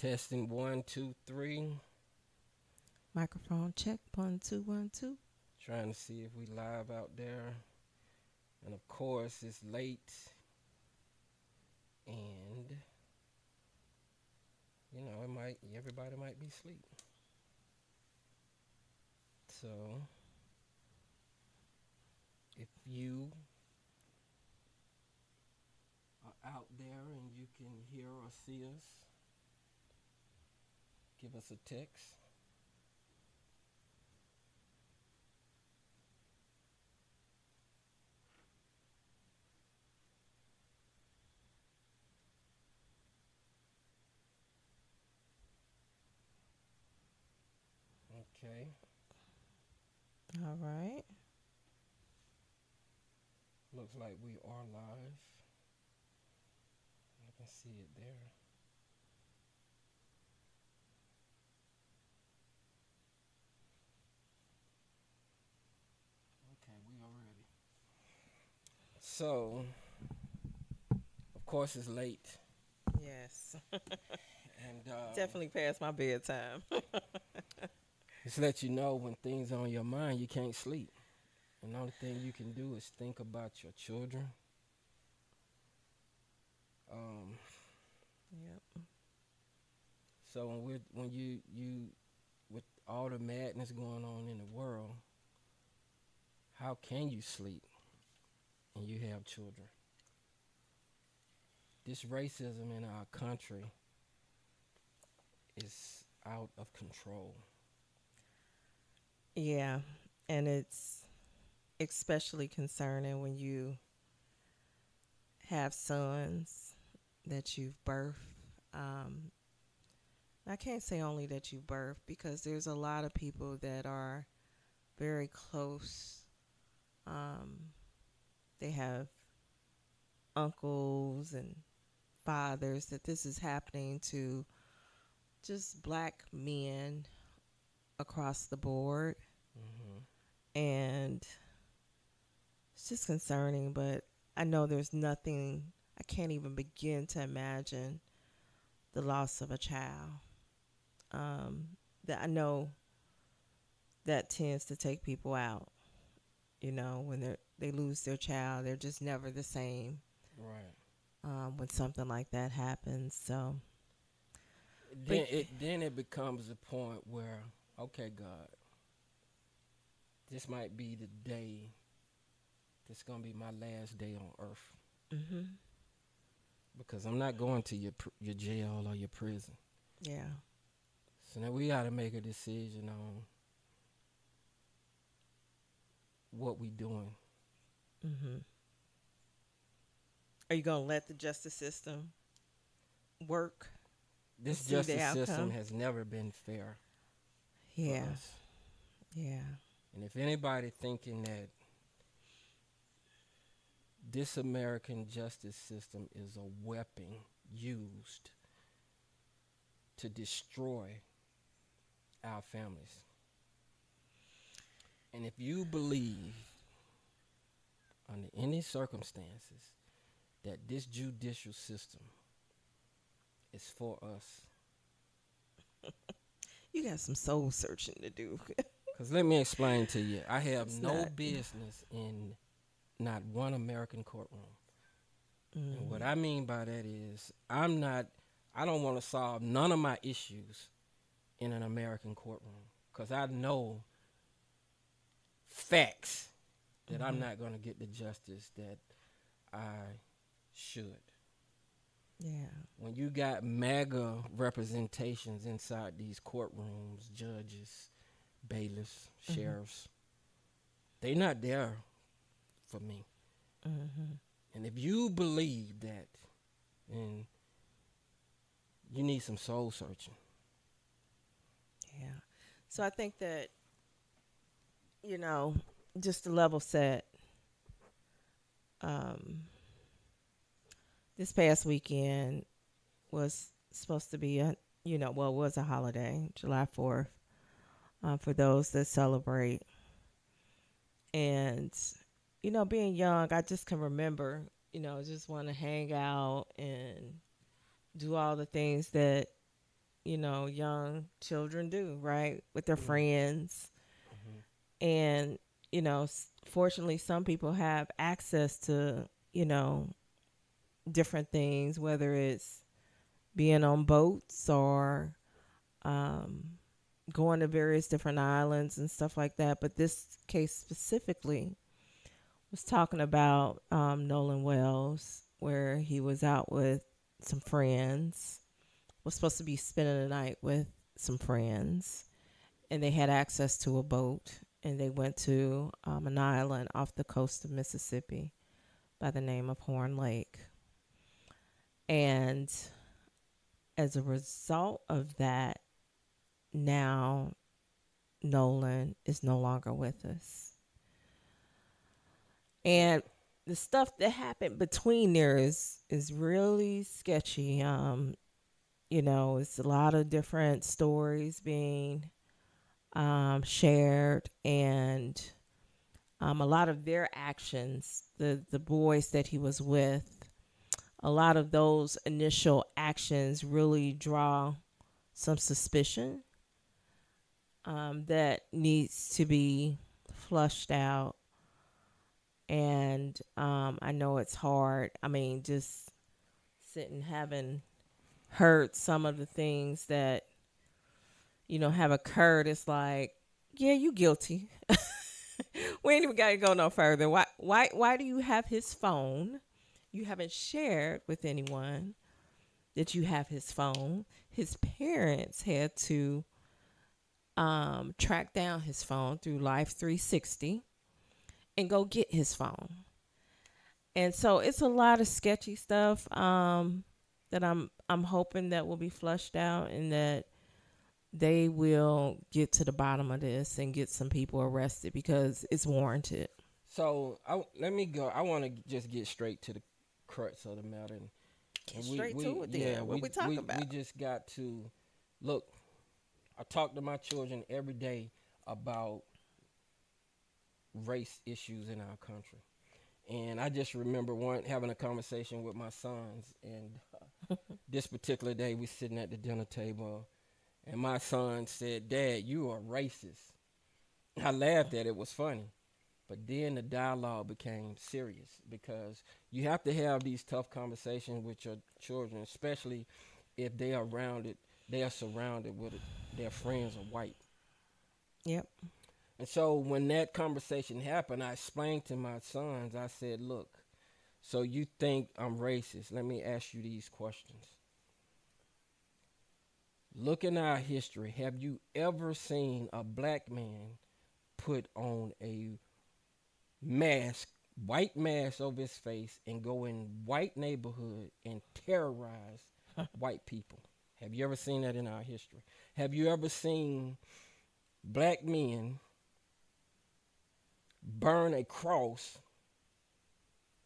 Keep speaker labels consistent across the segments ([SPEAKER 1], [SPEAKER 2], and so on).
[SPEAKER 1] Testing 1, 2, 3.
[SPEAKER 2] Microphone check 1 2 1 2.
[SPEAKER 1] Trying to see if we live out there. And of course, it's late, and it might everybody might be asleep. So if you are out there and you can hear or see us, give us a text. Okay.
[SPEAKER 2] All right.
[SPEAKER 1] Looks like we are live. I can see it there. Okay, we are ready. So, of course, it's late,
[SPEAKER 2] Yes.
[SPEAKER 1] and
[SPEAKER 2] Definitely past my bedtime.
[SPEAKER 1] just let you know when things on your mind, you can't sleep. And the only thing you can do is think about your children. Um,
[SPEAKER 2] Yep.
[SPEAKER 1] so when you with all the madness going on in the world, how can you sleep and you have children? This racism in our country is out of control.
[SPEAKER 2] Yeah. And it's especially concerning when you have sons that you've birthed. Um, I can't say only that you've birthed because there's a lot of people that are very close. Um, they have uncles and fathers that this is happening to just black men across the board.
[SPEAKER 1] Hmm.
[SPEAKER 2] And it's just concerning, but I know there's nothing, I can't even begin to imagine the loss of a child. Um, that I know that tends to take people out. When they lose their child, they're just never the same
[SPEAKER 1] Right.
[SPEAKER 2] when something like that happens. So, but
[SPEAKER 1] Then it becomes a point where, okay, God, this might be the day. This gonna be my last day on earth
[SPEAKER 2] hmm
[SPEAKER 1] because I'm not going to your jail or your prison.
[SPEAKER 2] yeah,
[SPEAKER 1] So now we got to make a decision on what we doing.
[SPEAKER 2] hmm are you gonna let the justice system work and
[SPEAKER 1] This
[SPEAKER 2] see the
[SPEAKER 1] justice system
[SPEAKER 2] outcome?
[SPEAKER 1] has never been fair for
[SPEAKER 2] Yeah,
[SPEAKER 1] us.
[SPEAKER 2] yeah.
[SPEAKER 1] And if anybody thinking that this American justice system is a weapon used to destroy our families, and if you believe under any circumstances that this judicial system is for us,
[SPEAKER 2] You got some soul searching to do.
[SPEAKER 1] because let me explain to you, I have
[SPEAKER 2] It's
[SPEAKER 1] no
[SPEAKER 2] not.
[SPEAKER 1] business in not one American courtroom. And what
[SPEAKER 2] Mm-hmm.
[SPEAKER 1] I mean by that is I don't want to solve none of my issues in an American courtroom because I know facts that I'm
[SPEAKER 2] Mm-hmm.
[SPEAKER 1] not going to get the justice that I should.
[SPEAKER 2] Yeah.
[SPEAKER 1] When you got MAGA representations inside these courtrooms, judges, bailiffs,
[SPEAKER 2] Mm-hmm.
[SPEAKER 1] sheriffs, they not there for me.
[SPEAKER 2] Mm-hmm.
[SPEAKER 1] And if you believe that, then you need some soul searching.
[SPEAKER 2] Yeah. So I think that you know, just to level set. Um, this past weekend was supposed to be well, it was a holiday, July 4th, for those that celebrate. And being young, I just can remember, just want to hang out and do all the things that young children do, right? With their
[SPEAKER 1] Mm-hmm.
[SPEAKER 2] friends. And, fortunately, some people have access to, different things, whether it's being on boats or um, going to various different islands and stuff like that. But this case specifically was talking about Nolan Wells, where he was out with some friends, was supposed to be spending the night with some friends, and they had access to a boat, and they went to an island off the coast of Mississippi by the name of Horn Lake. And as a result of that, now Nolan is no longer with us. And the stuff that happened between there is really sketchy. It's a lot of different stories being shared, and a lot of their actions, the boys that he was with, a lot of those initial actions really draw some suspicion that needs to be flushed out. And I know it's hard. I mean, just sitting, having heard some of the things that, have occurred, it's like, yeah, you guilty. We ain't even got to go no further. Why do you have his phone? You haven't shared with anyone that you have his phone. His parents had to track down his phone through Life 360 and go get his phone. And so it's a lot of sketchy stuff that I'm hoping that will be flushed out, and that they will get to the bottom of this and get some people arrested, because it's warranted.
[SPEAKER 1] So let me go. I want to just get straight to the crux of the matter.
[SPEAKER 2] Get straight to it then. What we talking about?
[SPEAKER 1] We just got to look. I talk to my children every day about race issues in our country, and I just remember having a conversation with my sons. And this particular day, we sitting at the dinner table, and my son said, "Dad, you are racist." I laughed at it. It was funny. But then the dialogue became serious, because you have to have these tough conversations with your children, especially if they are surrounded with their friends are white.
[SPEAKER 2] Yep.
[SPEAKER 1] And so when that conversation happened, I explained to my sons, I said, look, so you think I'm racist. Let me ask you these questions. Look in our history. Have you ever seen a black man put on a mask, white mask over his face, and go in white neighborhood and terrorize white people? Have you ever seen that in our history? Have you ever seen black men burn a cross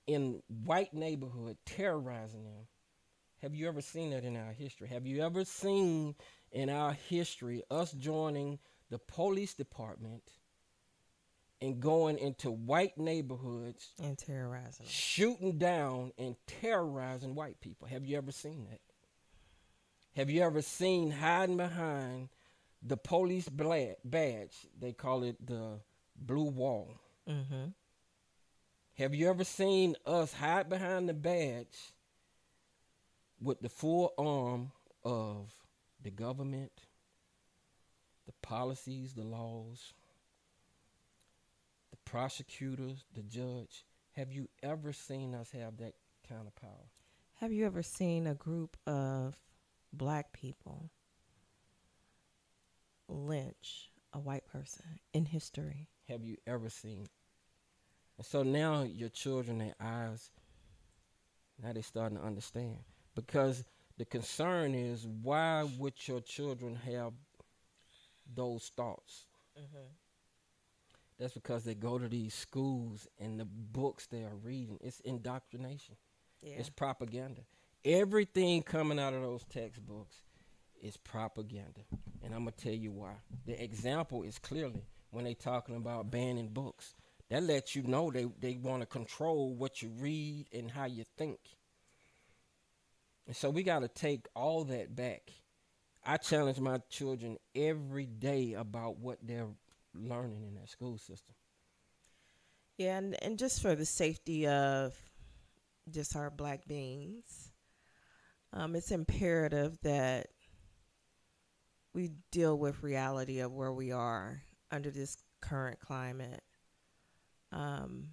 [SPEAKER 1] in white neighborhood, terrorizing them? Have you ever seen that in our history? Have you ever seen in our history us joining the police department and going into white neighborhoods
[SPEAKER 2] and terrorizing them,
[SPEAKER 1] shooting down and terrorizing white people? Have you ever seen that? Have you ever seen hiding behind the police badge? They call it the blue wall.
[SPEAKER 2] Mm-hmm.
[SPEAKER 1] Have you ever seen us hide behind the badge with the full arm of the government, the policies, the laws, the prosecutors, the judge? Have you ever seen us have that kind of power?
[SPEAKER 2] Have you ever seen a group of black people lynch a white person in history?
[SPEAKER 1] Have you ever seen? And so now your children, their eyes, now they're starting to understand. Because the concern is, why would your children have those thoughts?
[SPEAKER 2] Mm-hmm.
[SPEAKER 1] That's because they go to these schools, and the books they are reading, it's indoctrination.
[SPEAKER 2] Yeah.
[SPEAKER 1] It's propaganda. Everything coming out of those textbooks is propaganda. And I'm going to tell you why. The example is clearly when they talking about banning books. That lets you know they want to control what you read and how you think. And so we got to take all that back. I challenge my children every day about what they're learning in that school system.
[SPEAKER 2] Yeah, and just for the safety of just our black beings, it's imperative that we deal with reality of where we are under this current climate. Um,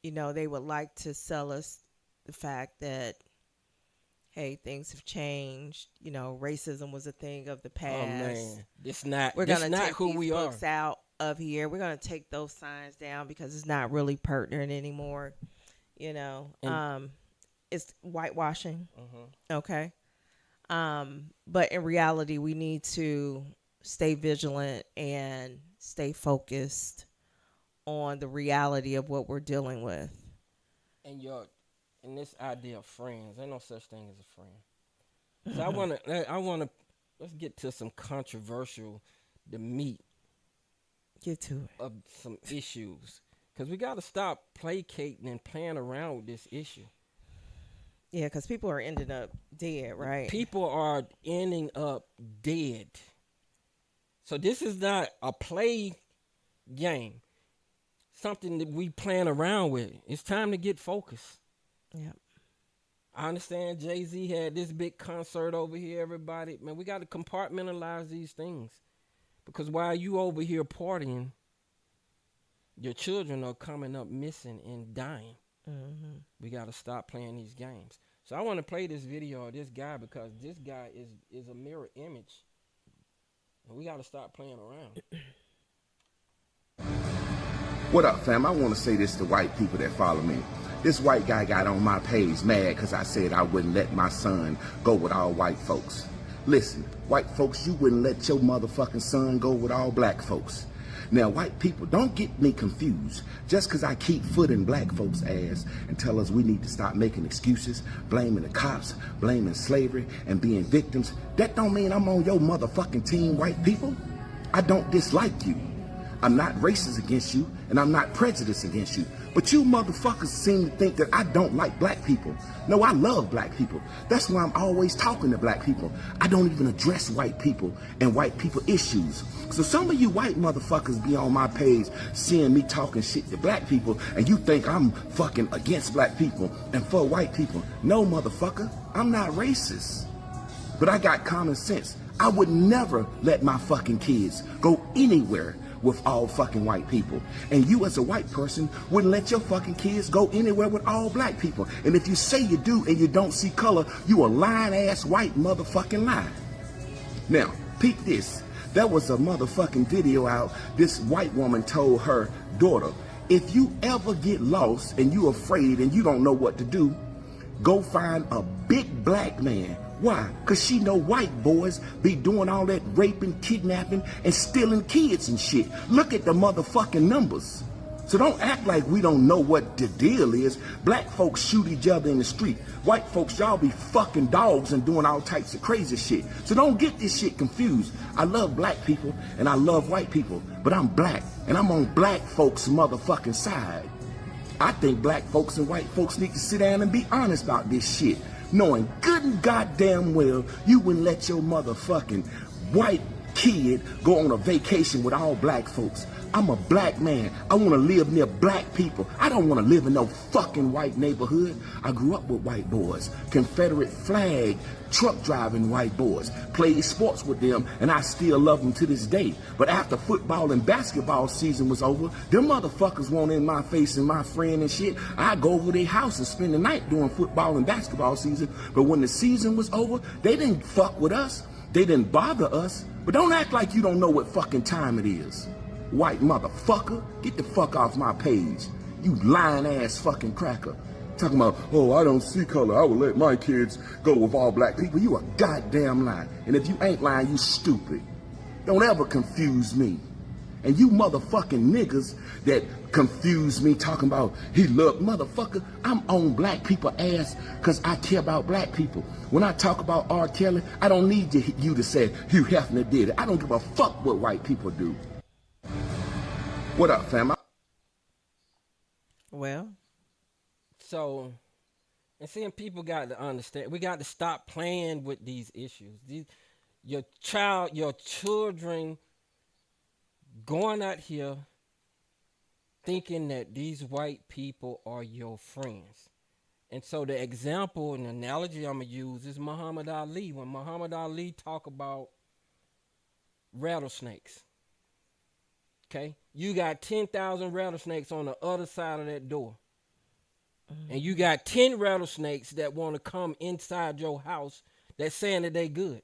[SPEAKER 2] they would like to sell us the fact that, hey, things have changed. Racism was a thing of the
[SPEAKER 1] Oh
[SPEAKER 2] past.
[SPEAKER 1] man, this not
[SPEAKER 2] We're
[SPEAKER 1] this
[SPEAKER 2] gonna
[SPEAKER 1] not
[SPEAKER 2] take
[SPEAKER 1] who
[SPEAKER 2] these
[SPEAKER 1] we are.
[SPEAKER 2] books out of here. We're gonna take those signs down because it's not really pertinent anymore. You know,
[SPEAKER 1] And
[SPEAKER 2] it's whitewashing.
[SPEAKER 1] uh
[SPEAKER 2] Okay. But in reality, we need to stay vigilant and stay focused on the reality of what we're dealing with.
[SPEAKER 1] and your and this idea of friends, ain't no such thing as a friend. So I wanna let's get to some controversial, the meat
[SPEAKER 2] Get to it.
[SPEAKER 1] of some issues, because we got to stop placating and playing around with this issue.
[SPEAKER 2] Yeah, because people are ending up dead, right?
[SPEAKER 1] People are ending up dead. So this is not a play game, something that we playing around with. It's time to get focused.
[SPEAKER 2] Yeah.
[SPEAKER 1] I understand Jay-Z had this big concert over here, everybody. Man, we got to compartmentalize these things. Because while you over here partying, your children are coming up missing and dying.
[SPEAKER 2] Mm-hmm.
[SPEAKER 1] We got to stop playing these games. So I want to play this video of this guy, because this guy is a mirror image. And we got to stop playing around.
[SPEAKER 3] What up, fam? I want to say this to white people that follow me. This white guy got on my page mad because I said I wouldn't let my son go with all white folks. Listen, white folks, you wouldn't let your motherfucking son go with all black folks. Now, white people, don't get me confused. Just because I keep footing black folks' ass and tell us we need to stop making excuses, blaming the cops, blaming slavery, and being victims, that don't mean I'm on your motherfucking team, white people. I don't dislike you. I'm not racist against you, and I'm not prejudiced against you. But you motherfuckers seem to think that I don't like black people. No, I love black people. That's why I'm always talking to black people. I don't even address white people and white people issues. So some of you white motherfuckers be on my page seeing me talking shit to black people, and you think I'm fucking against black people and for white people. No, motherfucker, I'm not racist. But I got common sense. I would never let my fucking kids go anywhere with all fucking white people. And you as a white person wouldn't let your fucking kids go anywhere with all black people. And if you say you do and you don't see color, you a lying ass white motherfucking lie. Now, peep this. There was a motherfucking video out. This white woman told her daughter, if you ever get lost and you afraid and you don't know what to do, go find a big black man. Why? Because she know white boys be doing all that raping, kidnapping, and stealing kids and shit. Look at the motherfucking numbers. So don't act like we don't know what the deal is. Black folks shoot each other in the street. White folks, y'all be fucking dogs and doing all types of crazy shit. So don't get this shit confused. I love black people and I love white people, but I'm black and I'm on black folks' motherfucking side. I think black folks and white folks need to sit down and be honest about this shit, knowing good and goddamn well you wouldn't let your motherfucking white kid go on a vacation with all black folks. I'm a black man. I want to live near black people. I don't want to live in no fucking white neighborhood. I grew up with white boys, Confederate flag, truck driving white boys, played sports with them, and I still love them to this day. But after football and basketball season was over, them motherfuckers weren't in my face and my friend and shit. I go over their house and spend the night during football and basketball season. But when the season was over, they didn't fuck with us. They didn't bother us. But don't act like you don't know what fucking time it is. White motherfucker, get the fuck off my page. You lying ass fucking cracker. Talking about, oh, I don't see color. I would let my kids go with all black people. You a goddamn lie. And if you ain't lying, you stupid. Don't ever confuse me. And you motherfucking niggas that confuse me talking about, he loved motherfucker, I'm on black people ass because I care about black people. When I talk about R. Kelly, I don't need you to say Hugh Hefner did it. I don't give a fuck what white people do. What up, fam?
[SPEAKER 2] Well,
[SPEAKER 1] So, and seeing people got to understand, we got to stop playing with these issues. your children going out here thinking that these white people are your friends. And so the example and analogy I'm gonna use is Muhammad Ali. When Muhammad Ali talk about rattlesnakes, okay, you got 10,000 rattlesnakes on the other side of that door, and you got 10 rattlesnakes that want to come inside your house. That's saying that they good,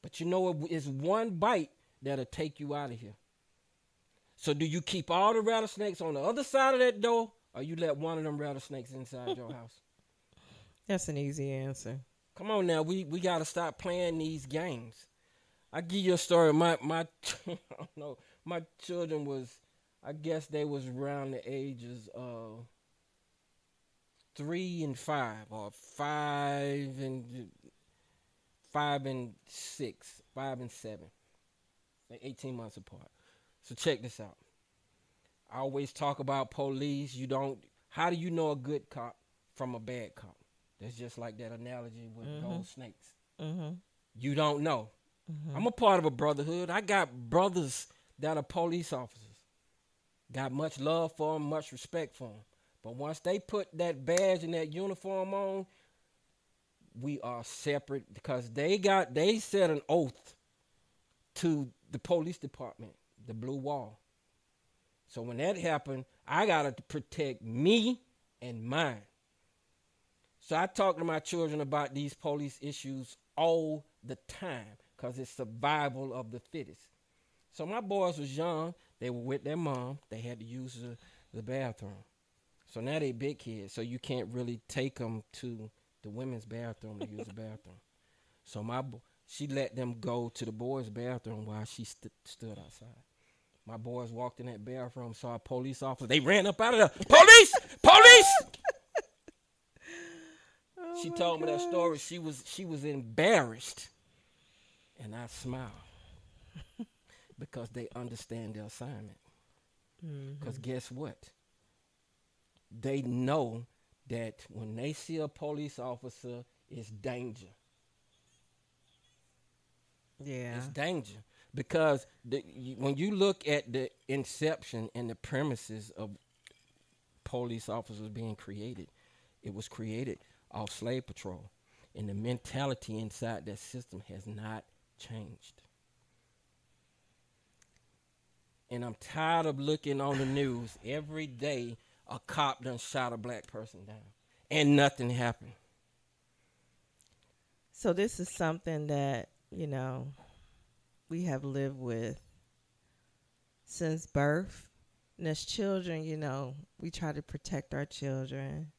[SPEAKER 1] but you know it's one bite that'll take you out of here. So do you keep all the rattlesnakes on the other side of that door, or you let one of them rattlesnakes inside your house?
[SPEAKER 2] That's an easy answer.
[SPEAKER 1] Come on now, we got to stop playing these games. I give you a story. My I don't know, my children was, I guess they was around the ages of 3 and 5, or 5 and 6, 5 and 7, like 18 months apart. So check this out. I always talk about police. How do you know a good cop from a bad cop? That's just like that analogy with those snakes.
[SPEAKER 2] Mm-hmm.
[SPEAKER 1] You don't know. I'm a part of a brotherhood. I got brothers that are police officers. Got much love for them, much respect for them. But once they put that badge and that uniform on, we are separate, because they set an oath to the police department, the blue wall. So when that happened, I gotta protect me and mine. So I talk to my children about these police issues all the time, because it's survival of the fittest. So my boys was young. They were with their mom. They had to use the bathroom. So now they big kids, so you can't really take them to the women's bathroom to use the bathroom. So she let them go to the boys' bathroom while she stood outside. My boys walked in that bathroom, saw a police officer. They ran up out of there. Police! Police! She told me that story. She was embarrassed, and I smiled because they understand the assignment. Because guess what? They know that when they see a police officer, it's danger.
[SPEAKER 2] Yeah.
[SPEAKER 1] It's danger. Because when you look at the inception and the premises of police officers being created, it was created off slave patrol. And the mentality inside that system has not changed. And I'm tired of looking on the news every day a cop done shot a black person down and nothing happened.
[SPEAKER 2] So this is something that, we have lived with since birth. And as children, we try to protect our children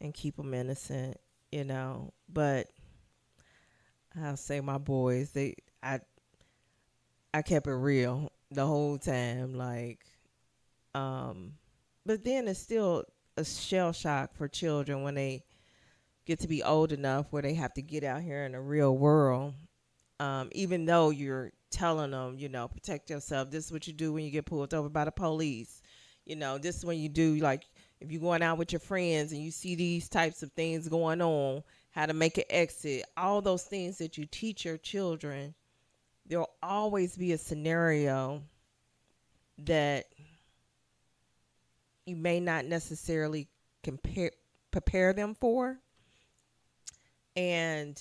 [SPEAKER 2] and keep them innocent, But I'll say my boys, I kept it real the whole time. But then it's still a shell shock for children when they get to be old enough where they have to get out here in the real world. Even though you're telling them, protect yourself. This is what you do when you get pulled over by the police. This is when you do, like, if you're going out with your friends and you see these types of things going on, how to make an exit, all those things that you teach your children, there'll always be a scenario that you may not necessarily prepare them for. And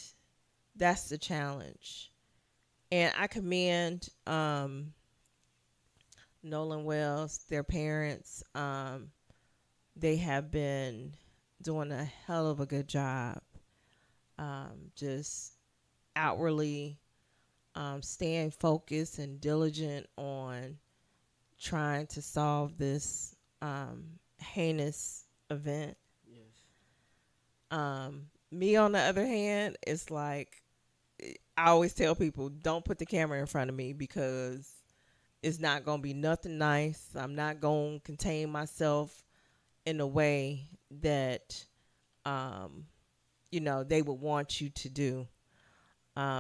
[SPEAKER 2] that's the challenge. And I commend Nolan Wells, their parents. They have been doing a hell of a good job, just outwardly staying focused and diligent on trying to solve this heinous event.
[SPEAKER 1] Yes.
[SPEAKER 2] Me, on the other hand, it's like, I always tell people, don't put the camera in front of me, because it's not going to be nothing nice. I'm not going to contain myself in a way that, they would want you to do.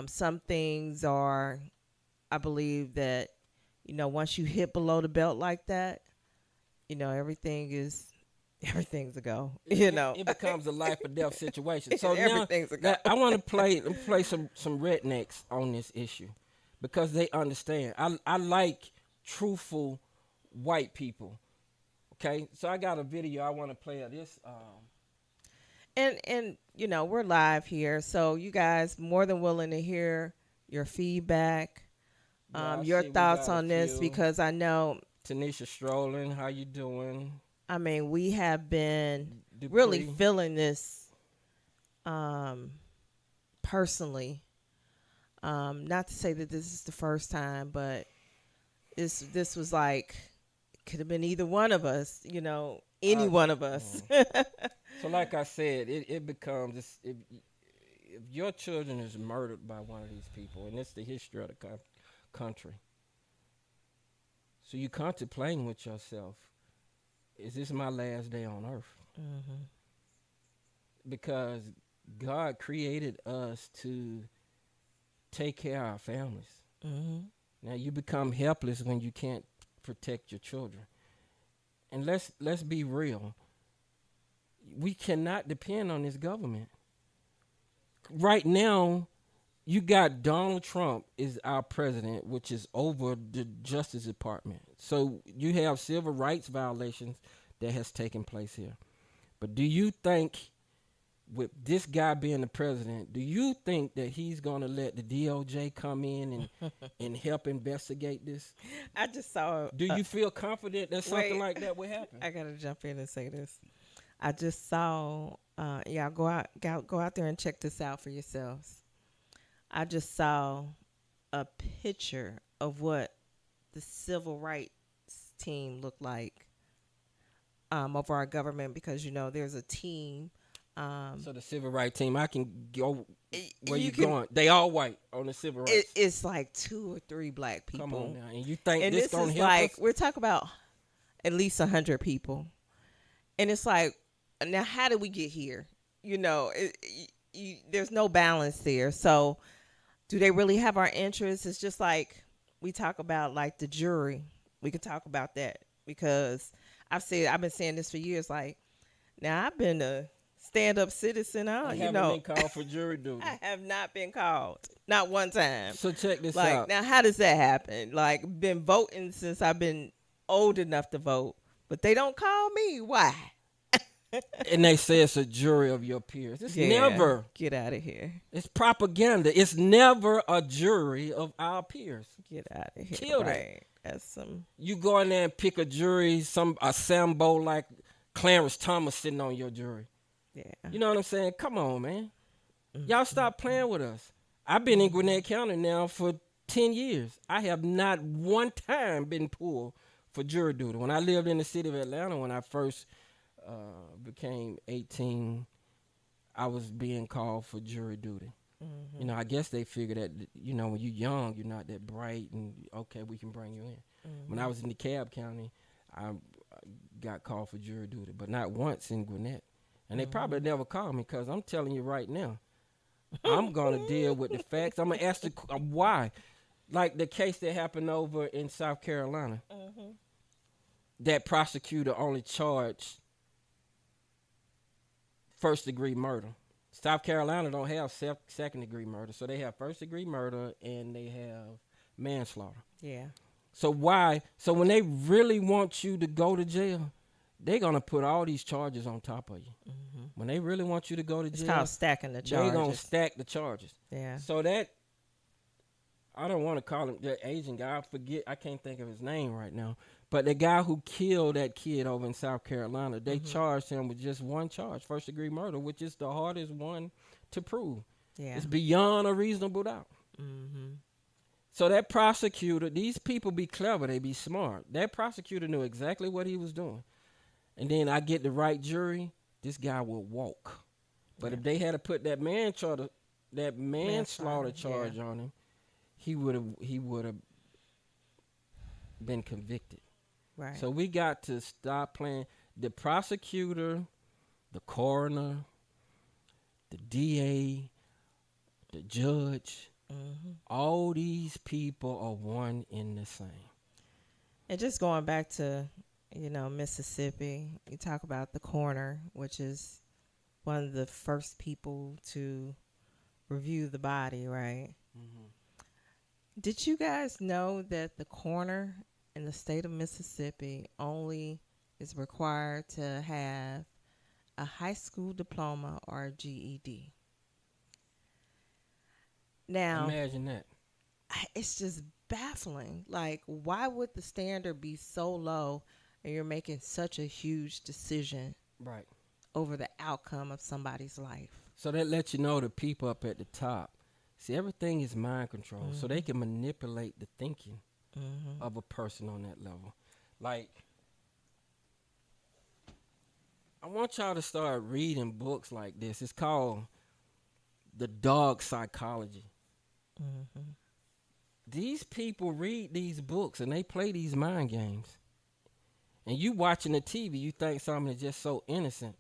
[SPEAKER 2] Some things are, I believe that, once you hit below the belt like that, everything is everything's a go.
[SPEAKER 1] It becomes a life or death situation. So now
[SPEAKER 2] Everything's a go.
[SPEAKER 1] I want to play some rednecks on this issue because they understand. I like truthful white people. Okay, so I got a video I want to play of this.
[SPEAKER 2] And we're live here, so you guys more than willing to hear your feedback,
[SPEAKER 1] Yeah, I
[SPEAKER 2] your
[SPEAKER 1] see we
[SPEAKER 2] thoughts
[SPEAKER 1] got a
[SPEAKER 2] on this,
[SPEAKER 1] few.
[SPEAKER 2] because I know,
[SPEAKER 1] Tanisha Strolling, how you doing?
[SPEAKER 2] I mean, we have been
[SPEAKER 1] Dupree.
[SPEAKER 2] really feeling this personally. Not to say that this is the first time, but this was like, could have been either one of us, any one of us.
[SPEAKER 1] So like I said, it becomes if your children is murdered by one of these people, and it's the history of the country. So you contemplating with yourself, is this my last day on earth?
[SPEAKER 2] Mm-hmm.
[SPEAKER 1] Because God created us to take care of our families.
[SPEAKER 2] Mm-hmm.
[SPEAKER 1] Now you become helpless when you can't protect your children. And let's be real. We cannot depend on this government. Right now, you got Donald Trump is our president, which is over the Justice Department. So you have civil rights violations that has taken place here. But do you think, with this guy being the president, do you think that he's going to let the DOJ come in and help investigate this?
[SPEAKER 2] I just saw.
[SPEAKER 1] Do you feel confident that something
[SPEAKER 2] wait.
[SPEAKER 1] like that would happen?
[SPEAKER 2] I gotta jump in and say this. I just saw. Y'all go out there and check this out for yourselves. I just saw a picture of what the civil rights team looked like of our government, because there's a team.
[SPEAKER 1] So the civil rights team, I can go where you
[SPEAKER 2] can-
[SPEAKER 1] going. They all white on the civil rights.
[SPEAKER 2] It's like 2 or 3 black people.
[SPEAKER 1] Come on now, and you think
[SPEAKER 2] And
[SPEAKER 1] this
[SPEAKER 2] this
[SPEAKER 1] gonna
[SPEAKER 2] is
[SPEAKER 1] help
[SPEAKER 2] like,
[SPEAKER 1] us?
[SPEAKER 2] we're talking about at least 100 people, and it's like, now how did we get here? There's no balance there. So do they really have our interests? It's just like we talk about, like, the jury. We could talk about that, because I've been saying this for years. Like, now I've been a stand-up citizen.
[SPEAKER 1] I haven't been called for jury duty.
[SPEAKER 2] I have not been called, not one time.
[SPEAKER 1] So check this
[SPEAKER 2] Like,
[SPEAKER 1] out.
[SPEAKER 2] now how does that happen? Like, been voting since I've been old enough to vote, but they don't call me. Why?
[SPEAKER 1] And they say it's a jury of your peers. It's
[SPEAKER 2] Yeah,
[SPEAKER 1] never.
[SPEAKER 2] get out of here.
[SPEAKER 1] It's propaganda. It's never a jury of our peers.
[SPEAKER 2] Get out of here.
[SPEAKER 1] Kill that.
[SPEAKER 2] Right. That's some.
[SPEAKER 1] You go in there and pick a jury, a Sambo like Clarence Thomas sitting on your jury.
[SPEAKER 2] Yeah.
[SPEAKER 1] You know what I'm saying? Come on, man. Y'all stop playing with us. I've been in Gwinnett County now for 10 years. I have not one time been pulled for jury duty. When I lived in the city of Atlanta, when I first became 18, I was being called for jury duty.
[SPEAKER 2] Mm-hmm.
[SPEAKER 1] I guess they figured that, when you're young, you're not that bright, and okay, we can bring you in.
[SPEAKER 2] Mm-hmm.
[SPEAKER 1] When I was in DeKalb County, I got called for jury duty, but not once in Gwinnett. And they probably never called me, because I'm telling you right now, I'm going to deal with the facts. I'm going to ask why. Like the case that happened over in South Carolina, that prosecutor only charged first-degree murder. South Carolina don't have second-degree murder, so they have first-degree murder and they have manslaughter.
[SPEAKER 2] Yeah.
[SPEAKER 1] So why? So when they really want you to go to jail, they're going to put all these charges on top of you.
[SPEAKER 2] Mm-hmm.
[SPEAKER 1] When they really want you to go to
[SPEAKER 2] It's
[SPEAKER 1] jail,
[SPEAKER 2] called stacking the
[SPEAKER 1] they're
[SPEAKER 2] charges.
[SPEAKER 1] going to stack the charges.
[SPEAKER 2] Yeah.
[SPEAKER 1] So that, I don't want to call him the Asian guy. I can't think of his name right now. But the guy who killed that kid over in South Carolina, they charged him with just one charge, first-degree murder, which is the hardest one to prove.
[SPEAKER 2] Yeah.
[SPEAKER 1] It's beyond a reasonable doubt.
[SPEAKER 2] Mm-hmm.
[SPEAKER 1] So that prosecutor, these people be clever, they be smart. That prosecutor knew exactly what he was doing. And then I get the right jury, this guy will walk. But if they had to put that manslaughter charge on him, he would have been convicted.
[SPEAKER 2] Right.
[SPEAKER 1] So we got to stop playing. The prosecutor, the coroner, the DA, the judge, all these people are one in the same.
[SPEAKER 2] And just going back to, Mississippi. You talk about the coroner, which is one of the first people to review the body, right?
[SPEAKER 1] Mm-hmm.
[SPEAKER 2] Did you guys know that the coroner in the state of Mississippi only is required to have a high school diploma or a GED? Now,
[SPEAKER 1] Imagine that.
[SPEAKER 2] it's just baffling. Like, why would the standard be so low and you're making such a huge decision
[SPEAKER 1] Right.
[SPEAKER 2] over the outcome of somebody's life?
[SPEAKER 1] So that lets you know the people up at the top. See, everything is mind control, so they can manipulate the thinking of a person on that level. Like, I want y'all to start reading books like this. It's called The Dog Psychology. These people read these books and they play these mind games. And you watching the TV, you think something is just so innocent.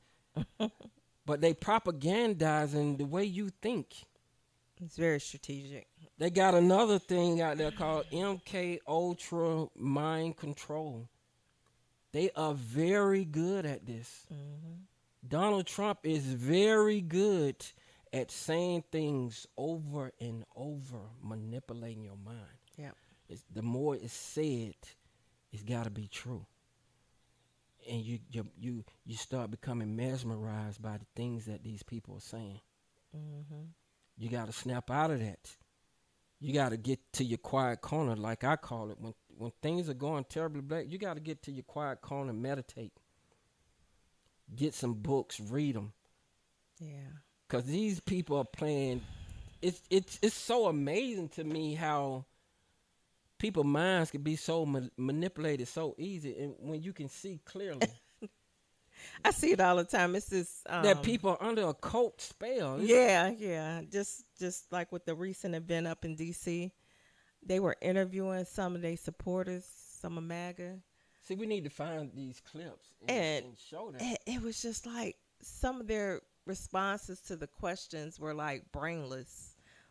[SPEAKER 1] But they propagandizing the way you think.
[SPEAKER 2] It's very strategic.
[SPEAKER 1] They got another thing out there called MK Ultra Mind Control. They are very good at this. Donald Trump is very good at saying things over and over, manipulating your mind.
[SPEAKER 2] Yeah.
[SPEAKER 1] The more it's said, it's got to be true. And you start becoming mesmerized by the things that these people are saying. You got to snap out of that. You got to get to your quiet corner, like I call it. When things are going terribly bad, you got to get to your quiet corner, meditate. Get some books, read them.
[SPEAKER 2] Yeah.
[SPEAKER 1] Because these people are playing. It's so amazing to me how people's minds can be so manipulated so easy, and when you can see clearly.
[SPEAKER 2] I see it all the time. It's this
[SPEAKER 1] That people are under a cult spell.
[SPEAKER 2] Yeah. Just like with the recent event up in DC, they were interviewing some of their supporters, some of MAGA.
[SPEAKER 1] See, we need to find these clips
[SPEAKER 2] And
[SPEAKER 1] show them.
[SPEAKER 2] it was just like some of their responses to the questions were like brainless.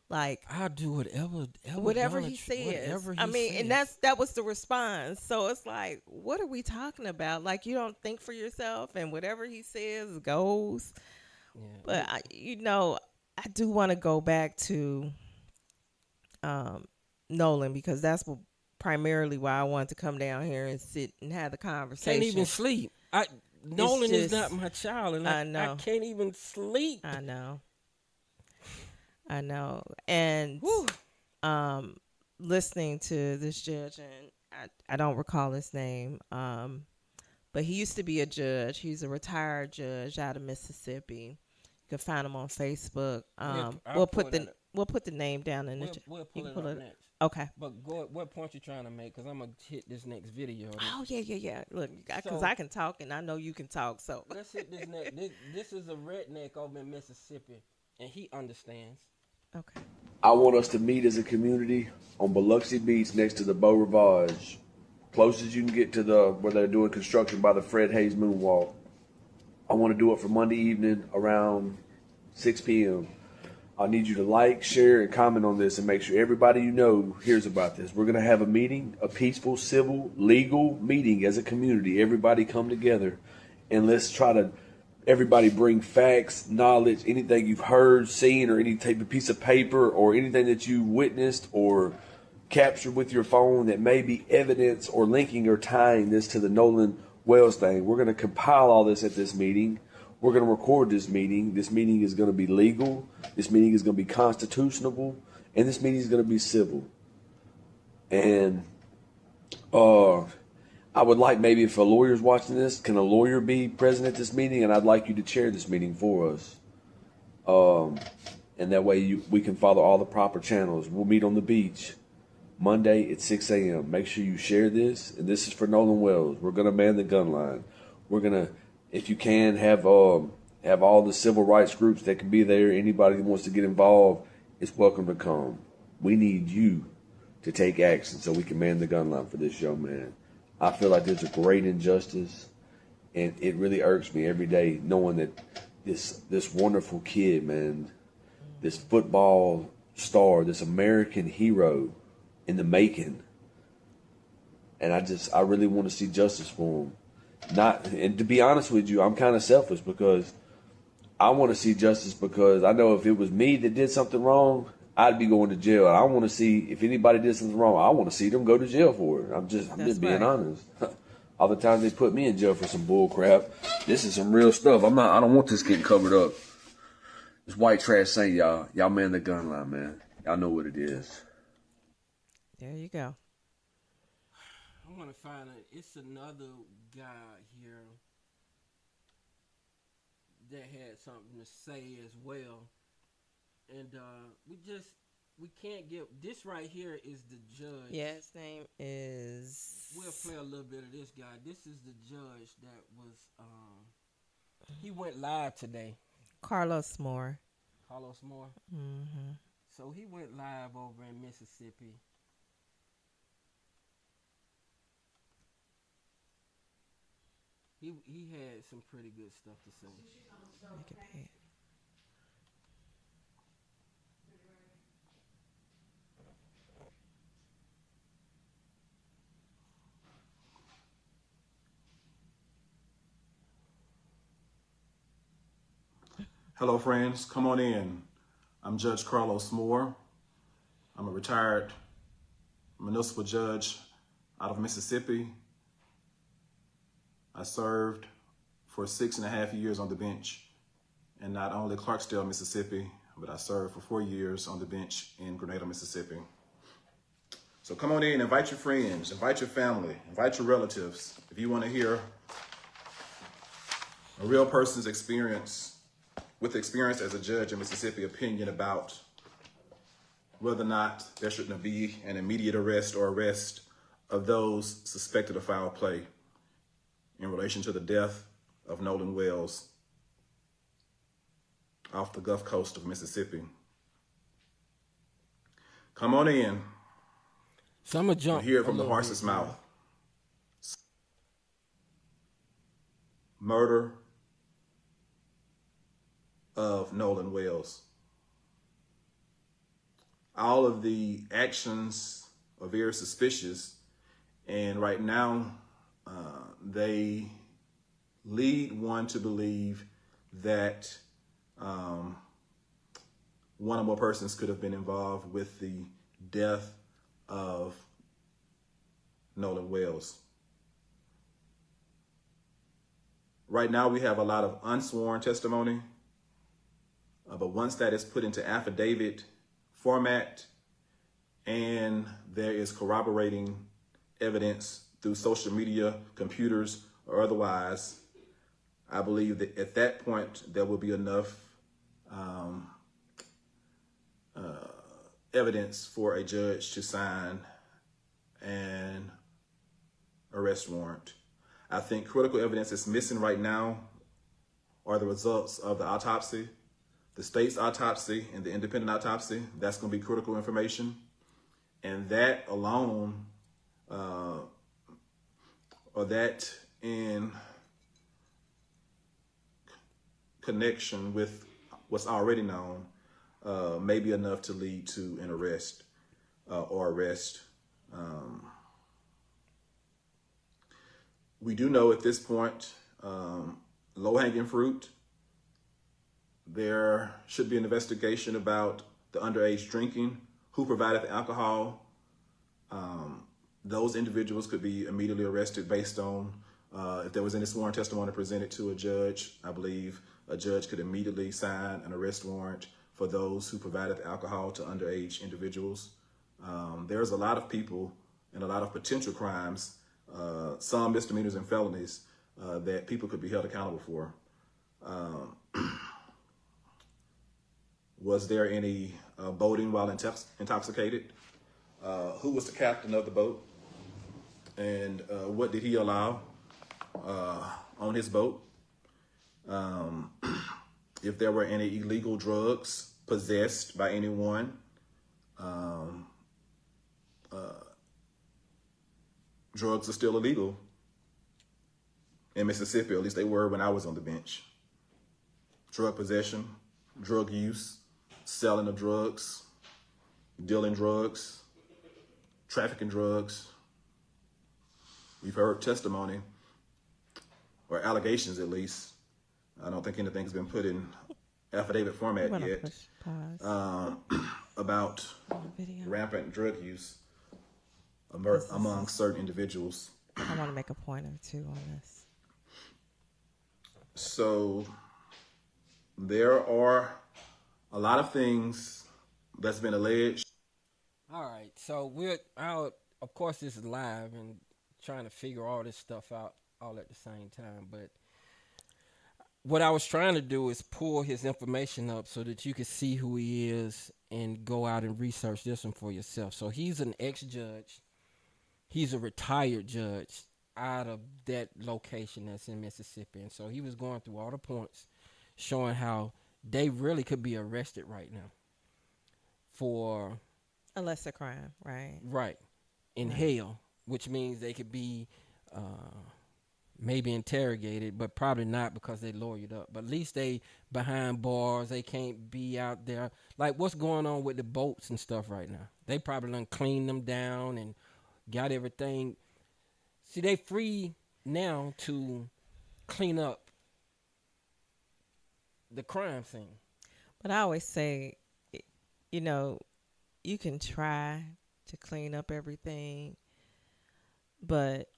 [SPEAKER 2] Like,
[SPEAKER 1] I'll do whatever
[SPEAKER 2] he says.
[SPEAKER 1] Whatever he says.
[SPEAKER 2] And that was the response. So it's like, what are we talking about? Like, you don't think for yourself, and whatever he says goes.
[SPEAKER 1] Yeah.
[SPEAKER 2] But I do want to go back to Nolan, because that's primarily why I wanted to come down here and sit and have the conversation.
[SPEAKER 1] Can't even sleep. Nolan is not my child, and
[SPEAKER 2] I know.
[SPEAKER 1] I can't even sleep.
[SPEAKER 2] I know. And listening to this judge, and I don't recall his name, but he used to be a judge. He's a retired judge out of Mississippi. You can find him on Facebook. We'll put the name down in the chat.
[SPEAKER 1] We'll pull it up next.
[SPEAKER 2] Okay.
[SPEAKER 1] But what point you trying to make? Because I'm going to hit this next video.
[SPEAKER 2] Oh, yeah. Look, because I can talk, and I know you can talk. So
[SPEAKER 1] let's hit this next. This is a redneck over in Mississippi, and he understands.
[SPEAKER 2] Okay.
[SPEAKER 4] I want us to meet as a community on Biloxi Beach next to the Beau Rivage. Close as you can get to where they're doing construction by the Fred Hayes Moonwalk. I want to do it for Monday evening around 6 p.m. I need you to like, share, and comment on this and make sure everybody you know hears about this. We're going to have a meeting, a peaceful, civil, legal meeting as a community. Everybody come together and let's try to everybody bring facts, knowledge, anything you've heard, seen, or any type of piece of paper or anything that you witnessed or captured with your phone that may be evidence or linking or tying this to the Nolan Wells thing. We're going to compile all this at this meeting. We're going to record this meeting. This meeting is going to be legal. This meeting is going to be constitutional. And this meeting is going to be civil. And I would like, maybe if a lawyer's watching this, can a lawyer be present at this meeting? And I'd like you to chair this meeting for us. And that way we can follow all the proper channels. We'll meet on the beach Monday at 6 a.m. Make sure you share this. And this is for Nolan Wells. We're going to man the gun line. We're going to, if you can, have all the civil rights groups that can be there. Anybody that wants to get involved is welcome to come. We need you to take action so we can man the gun line for this young man. I feel like there's a great injustice, and it really irks me every day knowing that this wonderful kid, man, this football star, this American hero in the making, and I really want to see justice for him. And to be honest with you, I'm kind of selfish because I want to see justice, because I know if it was me that did something wrong, I'd be going to jail. I want to see if anybody did something wrong, I want to see them go to jail for it. I'm just being
[SPEAKER 2] right.
[SPEAKER 4] honest. All the time they put me in jail for some bull crap. This is some real stuff. I don't want this getting covered up. This white trash saying y'all man the gun line, man. Y'all know what it is.
[SPEAKER 2] There you go.
[SPEAKER 1] I want to find it's another guy here that had something to say as well. And we can't get this right here is the judge.
[SPEAKER 2] Yeah, his name is.
[SPEAKER 1] We'll play a little bit of this guy. This is the judge that was he went live today.
[SPEAKER 2] Carlos Moore.
[SPEAKER 1] Carlos Moore.
[SPEAKER 2] Mm-hmm.
[SPEAKER 1] So he went live over in Mississippi. He had some pretty good stuff to say.
[SPEAKER 2] Make it big.
[SPEAKER 5] Hello, friends. Come on in. I'm Judge Carlos Moore. I'm a retired municipal judge out of Mississippi. I served for 6.5 years on the bench in not only Clarksdale, Mississippi, but I served for 4 years on the bench in Grenada, Mississippi. So come on in, invite your friends, invite your family, invite your relatives. If you want to hear a real person's experience, with experience as a judge in Mississippi, opinion about whether or not there shouldn't be an immediate arrest or arrest of those suspected of foul play in relation to the death of Nolan Wells off the Gulf Coast of Mississippi. Come on in.
[SPEAKER 1] So I'm gonna jump.
[SPEAKER 5] And hear it from the horse's mouth. Murder of Nolan Wells. All of the actions are very suspicious, and right now they lead one to believe that one or more persons could have been involved with the death of Nolan Wells. Right now we have a lot of unsworn testimony, but once that is put into affidavit format and there is corroborating evidence through social media, computers, or otherwise, I believe that at that point there will be enough evidence for a judge to sign an arrest warrant. I think critical evidence that's missing right now are the results of the autopsy, the state's autopsy and the independent autopsy. That's going to be critical information. And that alone, or that in connection with what's already known, may be enough to lead to an arrest or arrest. We do know at this point, low-hanging fruit, there should be an investigation about the underage drinking, who provided the alcohol. Those individuals could be immediately arrested based on if there was any sworn testimony presented to a judge. I believe a judge could immediately sign an arrest warrant for those who provided the alcohol to underage individuals. There's a lot of people and a lot of potential crimes, some misdemeanors and felonies, that people could be held accountable for. Was there any boating while intoxicated? Who was the captain of the boat? And what did he allow on his boat? If there were any illegal drugs possessed by anyone, drugs are still illegal in Mississippi, at least they were when I was on the bench. Drug possession, drug use, selling of drugs, dealing drugs, trafficking drugs. We've heard testimony or allegations at least. I don't think anything's been put in affidavit format yet about rampant drug use among certain individuals.
[SPEAKER 2] I want to make a point or two on this.
[SPEAKER 5] So there are a lot of things that's been alleged.
[SPEAKER 1] All right, so of course this is live and trying to figure all this stuff out all at the same time, but what I was trying to do is pull his information up so that you could see who he is and go out and research this one for yourself. So he's an ex-judge. He's a retired judge out of that location that's in Mississippi. And so he was going through all the points showing how they really could be arrested right now for
[SPEAKER 2] a lesser crime, right?
[SPEAKER 1] Right. In hell, which means they could be maybe interrogated, but probably not because they lawyered up. But at least they behind bars. They can't be out there. Like what's going on with the boats and stuff right now. They probably done cleaned them down and got everything. See, they free now to clean up the crime scene.
[SPEAKER 2] But I always say, you know, you can try to clean up everything, but,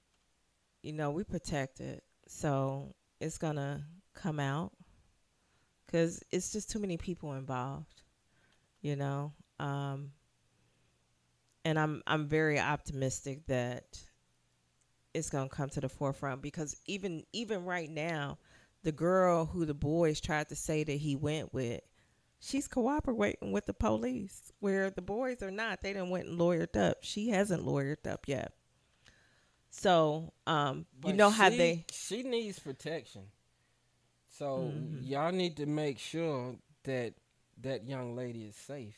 [SPEAKER 2] you know, we protect it. So it's going to come out because it's just too many people involved, you know. And I'm very optimistic that it's going to come to the forefront because even right now, the girl who the boys tried to say that he went with, she's cooperating with the police, where the boys are not. They done went and lawyered up. She hasn't lawyered up yet. So, you know how
[SPEAKER 1] she needs protection. So y'all need to make sure that that young lady is safe.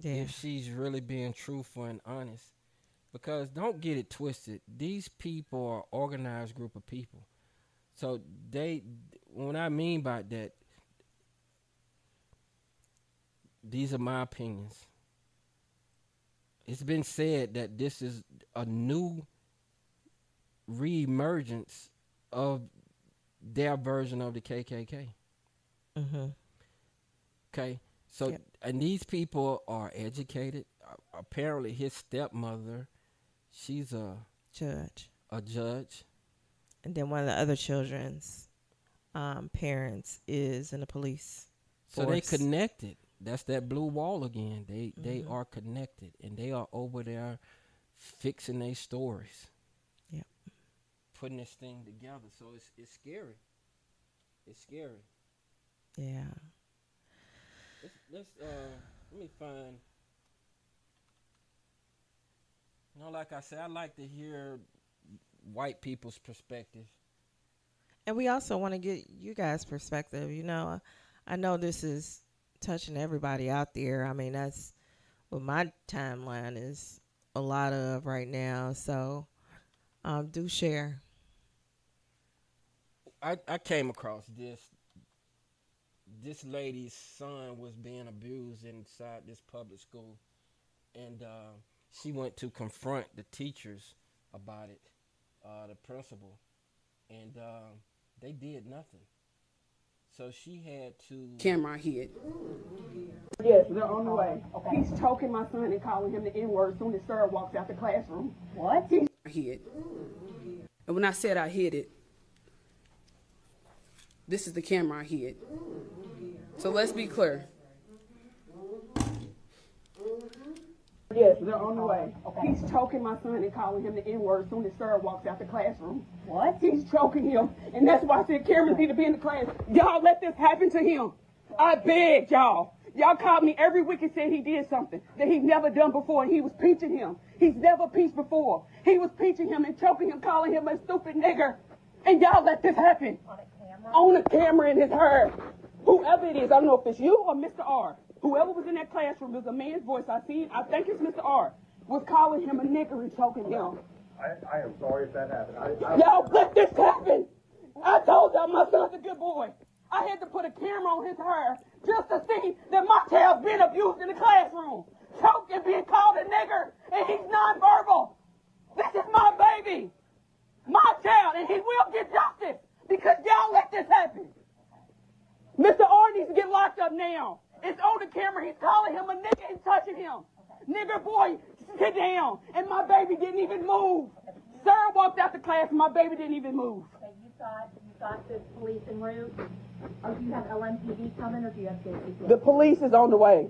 [SPEAKER 2] Yeah.
[SPEAKER 1] If she's really being truthful and honest. Because don't get it twisted. These people are an organized group of people. So what I mean by that, these are my opinions. It's been said that this is a new reemergence of their version of the KKK.
[SPEAKER 2] Mm-hmm.
[SPEAKER 1] Okay, so and these people are educated. Apparently, his stepmother, she's a
[SPEAKER 2] judge.
[SPEAKER 1] And
[SPEAKER 2] then one of the other children's parents is in the police force.
[SPEAKER 1] So they connected. That's that blue wall again. They are connected, and they are over there fixing their stories.
[SPEAKER 2] Yep.
[SPEAKER 1] Putting this thing together. So it's scary. It's scary.
[SPEAKER 2] Yeah.
[SPEAKER 1] Let me find. You know, like I said, I like to hear white people's perspective.
[SPEAKER 2] And we also want to get you guys' perspective. You know, I know this is touching everybody out there. I mean, that's what my timeline is a lot of right now. So do share.
[SPEAKER 1] I came across this. This lady's son was being abused inside this public school. And she went to confront the teachers about it, the principal. And they did nothing. So she had to...
[SPEAKER 6] Camera hit.
[SPEAKER 7] Yes, they're on the way. Okay. He's choking my son and calling him the N-word as soon as Sarah walks out the classroom.
[SPEAKER 6] What? I hid. And when I said I hid it, this is the camera I hid. So let's be clear.
[SPEAKER 7] Yes, they're on the way. Okay. He's choking my son and calling him the N-word as soon as Sarah walks out the classroom. What? He's choking him, and that's why I said cameras need to be in the class. Y'all let this happen to him. I begged y'all. Y'all called me every week and said he did something that he's never done before, and he was peaching him. He's never peached before. He was peaching him and choking him, calling him a stupid nigger. And y'all let this happen. On a camera in his hair. Whoever it is, I don't know if it's you or Mr. R. Whoever was in that classroom, there's a man's voice. I see it. I think it's Mr. R. Was calling him a nigger and choking him.
[SPEAKER 8] I am sorry if that happened.
[SPEAKER 7] Y'all let this happen. I told y'all my son's a good boy. I had to put a camera on his hair just to see that my child's being abused in the classroom. Choked and being called a nigger, and he's nonverbal. This is my baby. My child, and he will get justice because nigger boy, sit down. And my baby didn't even move. Sir walked out the class and my baby didn't even move.
[SPEAKER 9] Okay, you got the police en route? Or do you have LMPD coming, or do you have JCPS?
[SPEAKER 7] The police is on the way.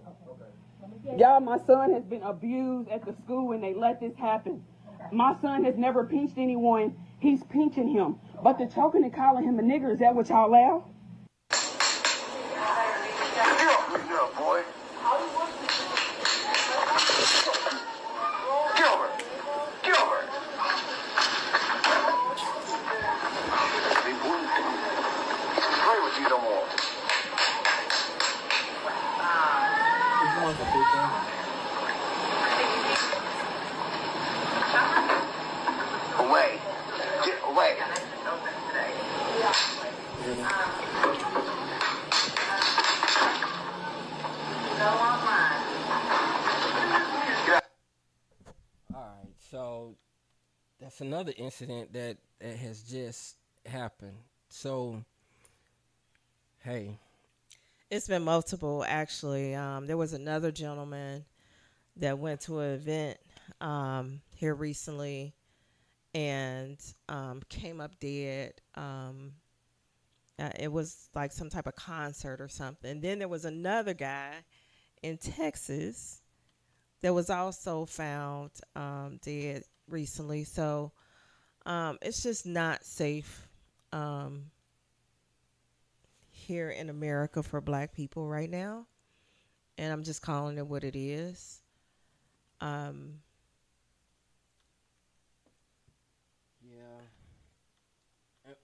[SPEAKER 7] Y'all, my son has been abused at the school and they let this happen. My son has never pinched anyone. He's pinching him. But the choking and calling him a nigger, is that what y'all allow?
[SPEAKER 3] Get up, boy. Gilbert. Gilbert. They wouldn't play with you no more. Away. Get away.
[SPEAKER 1] All right, so that's another incident that has just happened. So, hey,
[SPEAKER 2] It's been multiple, actually. There was another gentleman that went to an event here recently and came up dead. It was like some type of concert or something. Then there was another guy in Texas that was also found dead recently. So it's just not safe here in America for black people right now. And I'm just calling it what it is.
[SPEAKER 1] yeah.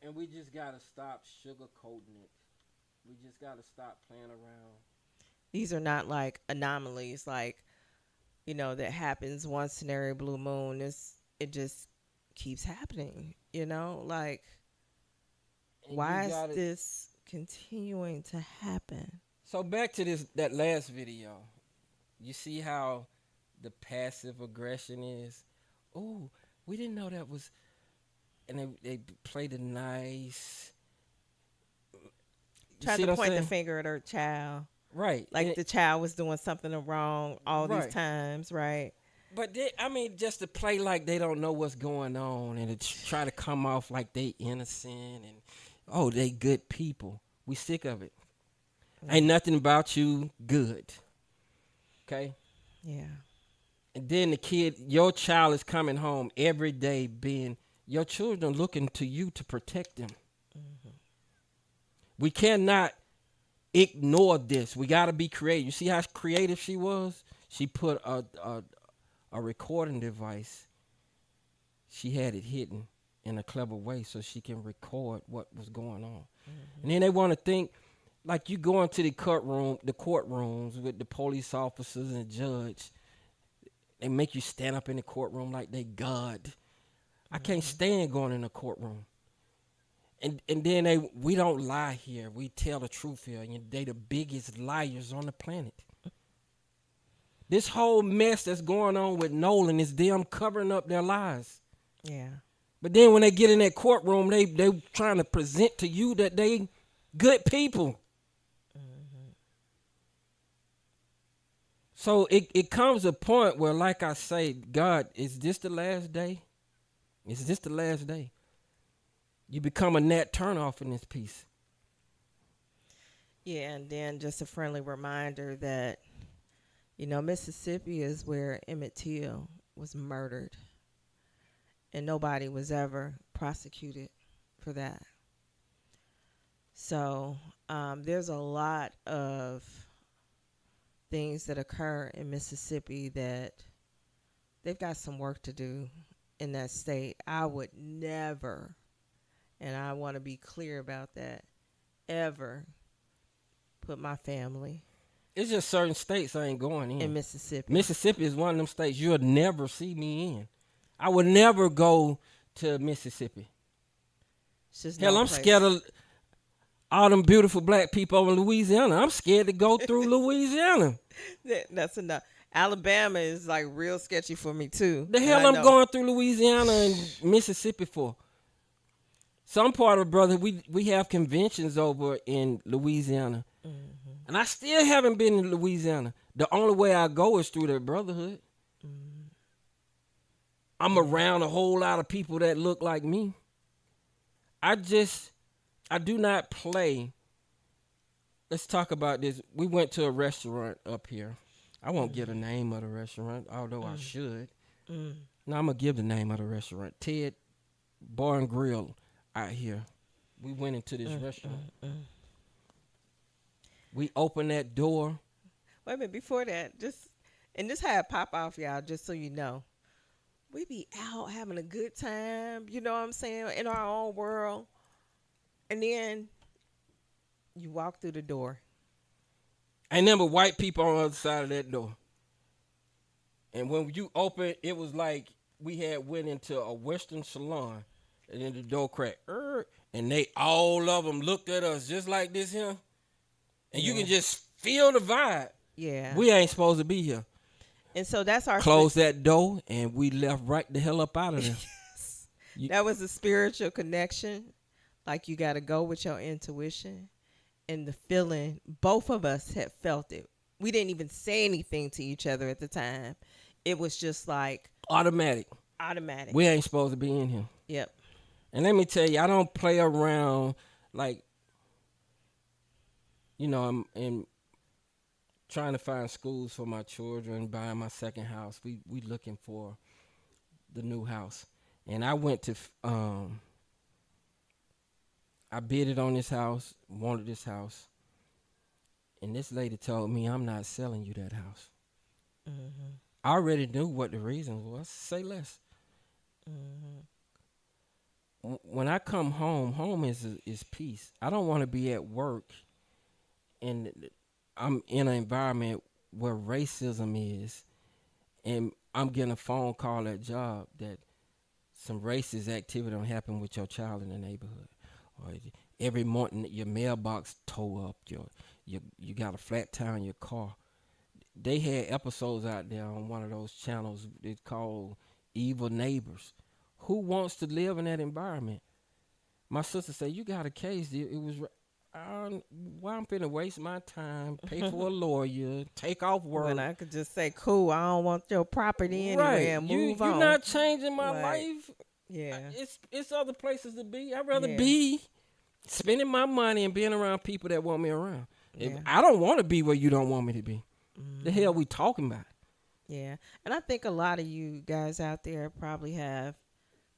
[SPEAKER 1] And we just got to stop sugarcoating it. We just got to stop playing around.
[SPEAKER 2] These are not like anomalies, like, that happens once in every blue moon. It just keeps happening, like,
[SPEAKER 1] And
[SPEAKER 2] why
[SPEAKER 1] you
[SPEAKER 2] is
[SPEAKER 1] gotta-
[SPEAKER 2] this continuing to happen?
[SPEAKER 1] So back to that last video. You see how the passive aggression is? Oh, we didn't know that was, and they played it nice. You
[SPEAKER 2] Trying
[SPEAKER 1] see
[SPEAKER 2] to
[SPEAKER 1] what I'm
[SPEAKER 2] point the
[SPEAKER 1] saying?
[SPEAKER 2] finger at her child.
[SPEAKER 1] Right.
[SPEAKER 2] Like
[SPEAKER 1] And-
[SPEAKER 2] the child was doing something wrong all
[SPEAKER 1] Right.
[SPEAKER 2] these times, right?
[SPEAKER 1] But just to play like they don't know what's going on and to try to come off like they innocent and, oh, they good people. We sick of it. Ain't nothing about you good. Okay?
[SPEAKER 2] Yeah.
[SPEAKER 1] And then your child is coming home every day your children looking to you to protect them.
[SPEAKER 2] Mm-hmm.
[SPEAKER 1] We cannot ignore this. We got to be creative. You see how creative she was? She put a recording device. She had it hidden in a clever way so she can record what was going on. Mm-hmm. And then they want to think like you go into the courtrooms with the police officers and judge. They make you stand up in the courtroom like they God. I can't stand going in a courtroom. And then we don't lie here. We tell the truth here. And they the biggest liars on the planet. This whole mess that's going on with Nolan is them covering up their lies.
[SPEAKER 2] Yeah.
[SPEAKER 1] But then when they get in that courtroom, they trying to present to you that they good people. Mm-hmm. So it comes a point where, like I say, God, is this the last day? Is this the last day? You become a Nat Turnoff in this piece.
[SPEAKER 2] Yeah, and then just a friendly reminder that, Mississippi is where Emmett Till was murdered. And nobody was ever prosecuted for that. So there's a lot of things that occur in Mississippi that they've got some work to do in that state. I would never, and I want to be clear about that, ever put my family
[SPEAKER 1] It's just certain states I ain't going
[SPEAKER 2] in Mississippi.
[SPEAKER 1] Mississippi is one of them states you'll never see me in. I would never go to Mississippi.
[SPEAKER 2] It's just
[SPEAKER 1] Hell,
[SPEAKER 2] no
[SPEAKER 1] I'm
[SPEAKER 2] place.
[SPEAKER 1] scared of all them beautiful black people over in Louisiana. I'm scared to go through Louisiana.
[SPEAKER 2] That's enough. Alabama is like real sketchy for me too.
[SPEAKER 1] The
[SPEAKER 2] And
[SPEAKER 1] hell
[SPEAKER 2] I
[SPEAKER 1] I'm
[SPEAKER 2] know.
[SPEAKER 1] going through Louisiana and Mississippi for? Some part of brother, we have conventions over in Louisiana. Mm-hmm. And I still haven't been in Louisiana. The only way I go is through that brotherhood. I'm around a whole lot of people that look like me. I do not play. Let's talk about this. We went to a restaurant up here. I won't give the name of the restaurant, although I should. No, I'm going to give the name of the restaurant. Ted Bar and Grill out here. We went into this restaurant. We opened that door.
[SPEAKER 2] Wait a minute, before that, and this had pop off, y'all, just so you know. We be out having a good time, you know what I'm saying, in our own world. And then you walk through the door.
[SPEAKER 1] I remember white people on the other side of that door. And when you open, it was like we had went into a Western salon, and then the door cracked. And they, all of them looked at us just like this here. And you can just feel the vibe.
[SPEAKER 2] Yeah.
[SPEAKER 1] We ain't supposed to be here.
[SPEAKER 2] And so that's our
[SPEAKER 1] Close that door, and we left right the hell up out of there.
[SPEAKER 2] Yes. That was a spiritual connection. Like, you got to go with your intuition and the feeling. Both of us had felt it. We didn't even say anything to each other at the time. It was just like
[SPEAKER 1] Automatic. We ain't supposed to be in here.
[SPEAKER 2] Yep.
[SPEAKER 1] And let me tell you, I don't play around like, I'm trying to find schools for my children, buying my second house. We looking for the new house. And I went to, I bidded on this house, wanted this house. And this lady told me, I'm not selling you that house. Mm-hmm. I already knew what the reason was. Say less. Mm-hmm. When I come home is peace. I don't want to be at work and I'm in an environment where racism is, and I'm getting a phone call at job that some racist activity don't happen with your child in the neighborhood. Or every morning your mailbox tore up, you got a flat tire in your car. They had episodes out there on one of those channels. It's called Evil Neighbors. Who wants to live in that environment? My sister said, you got a case. It was, why I'm finna waste my time, pay for a lawyer, take off work.
[SPEAKER 2] When I could just say, cool, I don't want your property anyway, and move on.
[SPEAKER 1] You're not changing my life.
[SPEAKER 2] Yeah.
[SPEAKER 1] It's other places to be. I'd rather be spending my money and being around people that want me around. Yeah. If I don't want to be where you don't want me to be. Mm-hmm. The hell we talking about?
[SPEAKER 2] Yeah. And I think a lot of you guys out there probably have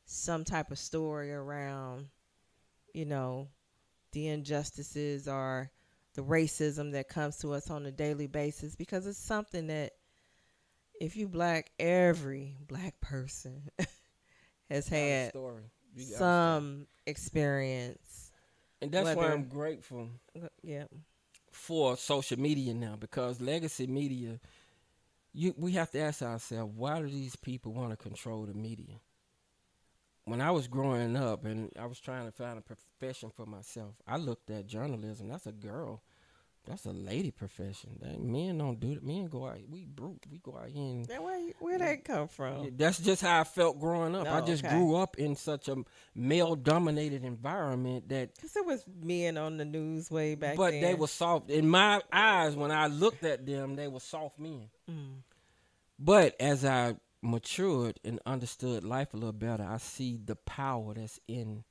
[SPEAKER 2] some type of story around, the injustices or the racism that comes to us on a daily basis, because it's something that if you black, every black person has had some experience.
[SPEAKER 1] And that's why I'm grateful for social media now, because legacy media, we have to ask ourselves, why do these people want to control the media? When I was growing up and I was trying to find a profession for myself, I looked at journalism. That's a lady profession. Men don't do that. Men go out, we brute. We go out here and...
[SPEAKER 2] Where that come from?
[SPEAKER 1] That's just how I felt growing up. I just grew up in such a male-dominated environment that...
[SPEAKER 2] Because there was men on the news way back then.
[SPEAKER 1] But they were soft. In my eyes, when I looked at them, they were soft men. Mm. But as I matured and understood life a little better, I see the power that's in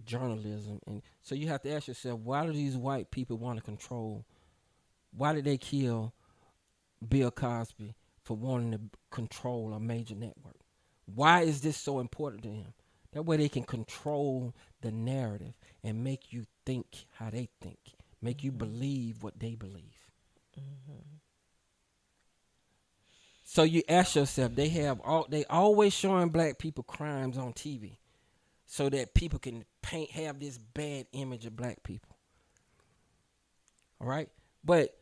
[SPEAKER 1] journalism. And so you have to ask yourself, why do these white people want to control? Why did they kill Bill Cosby for wanting to control a major network? Why is this so important to him? That way they can control the narrative and make you think how they think, make you believe what they believe. Mm-hmm. So you ask yourself, they always showing black people crimes on TV so that people can have this bad image of black people. All right? But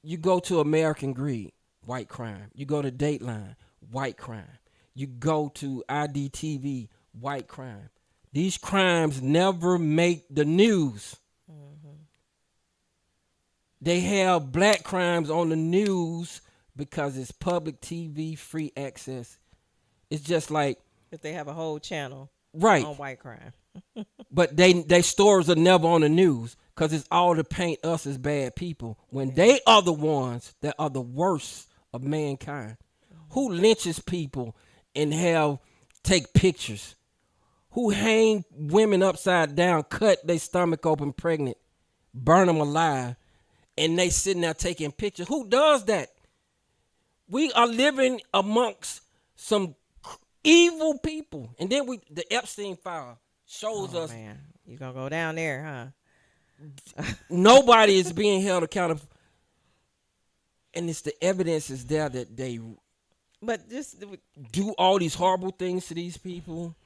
[SPEAKER 1] you go to American Greed, white crime. You go to Dateline, white crime. You go to IDTV, white crime. These crimes never make the news. Mm-hmm. They have black crimes on the news because it's public TV, free access. It's just like...
[SPEAKER 2] If they have a whole channel
[SPEAKER 1] on
[SPEAKER 2] white crime.
[SPEAKER 1] But they stories are never on the news. because it's all to paint us as bad people when they are the ones that are the worst of mankind. Who lynches people and take pictures? Who hang women upside down, cut their stomach open pregnant, burn them alive, and they sitting there taking pictures? Who does that? We are living amongst some evil people. And then the Epstein file shows us
[SPEAKER 2] Man, you gonna go down there, huh?
[SPEAKER 1] nobody is being held accountable. And it's the evidence is there that they
[SPEAKER 2] But just
[SPEAKER 1] do all these horrible things to these people,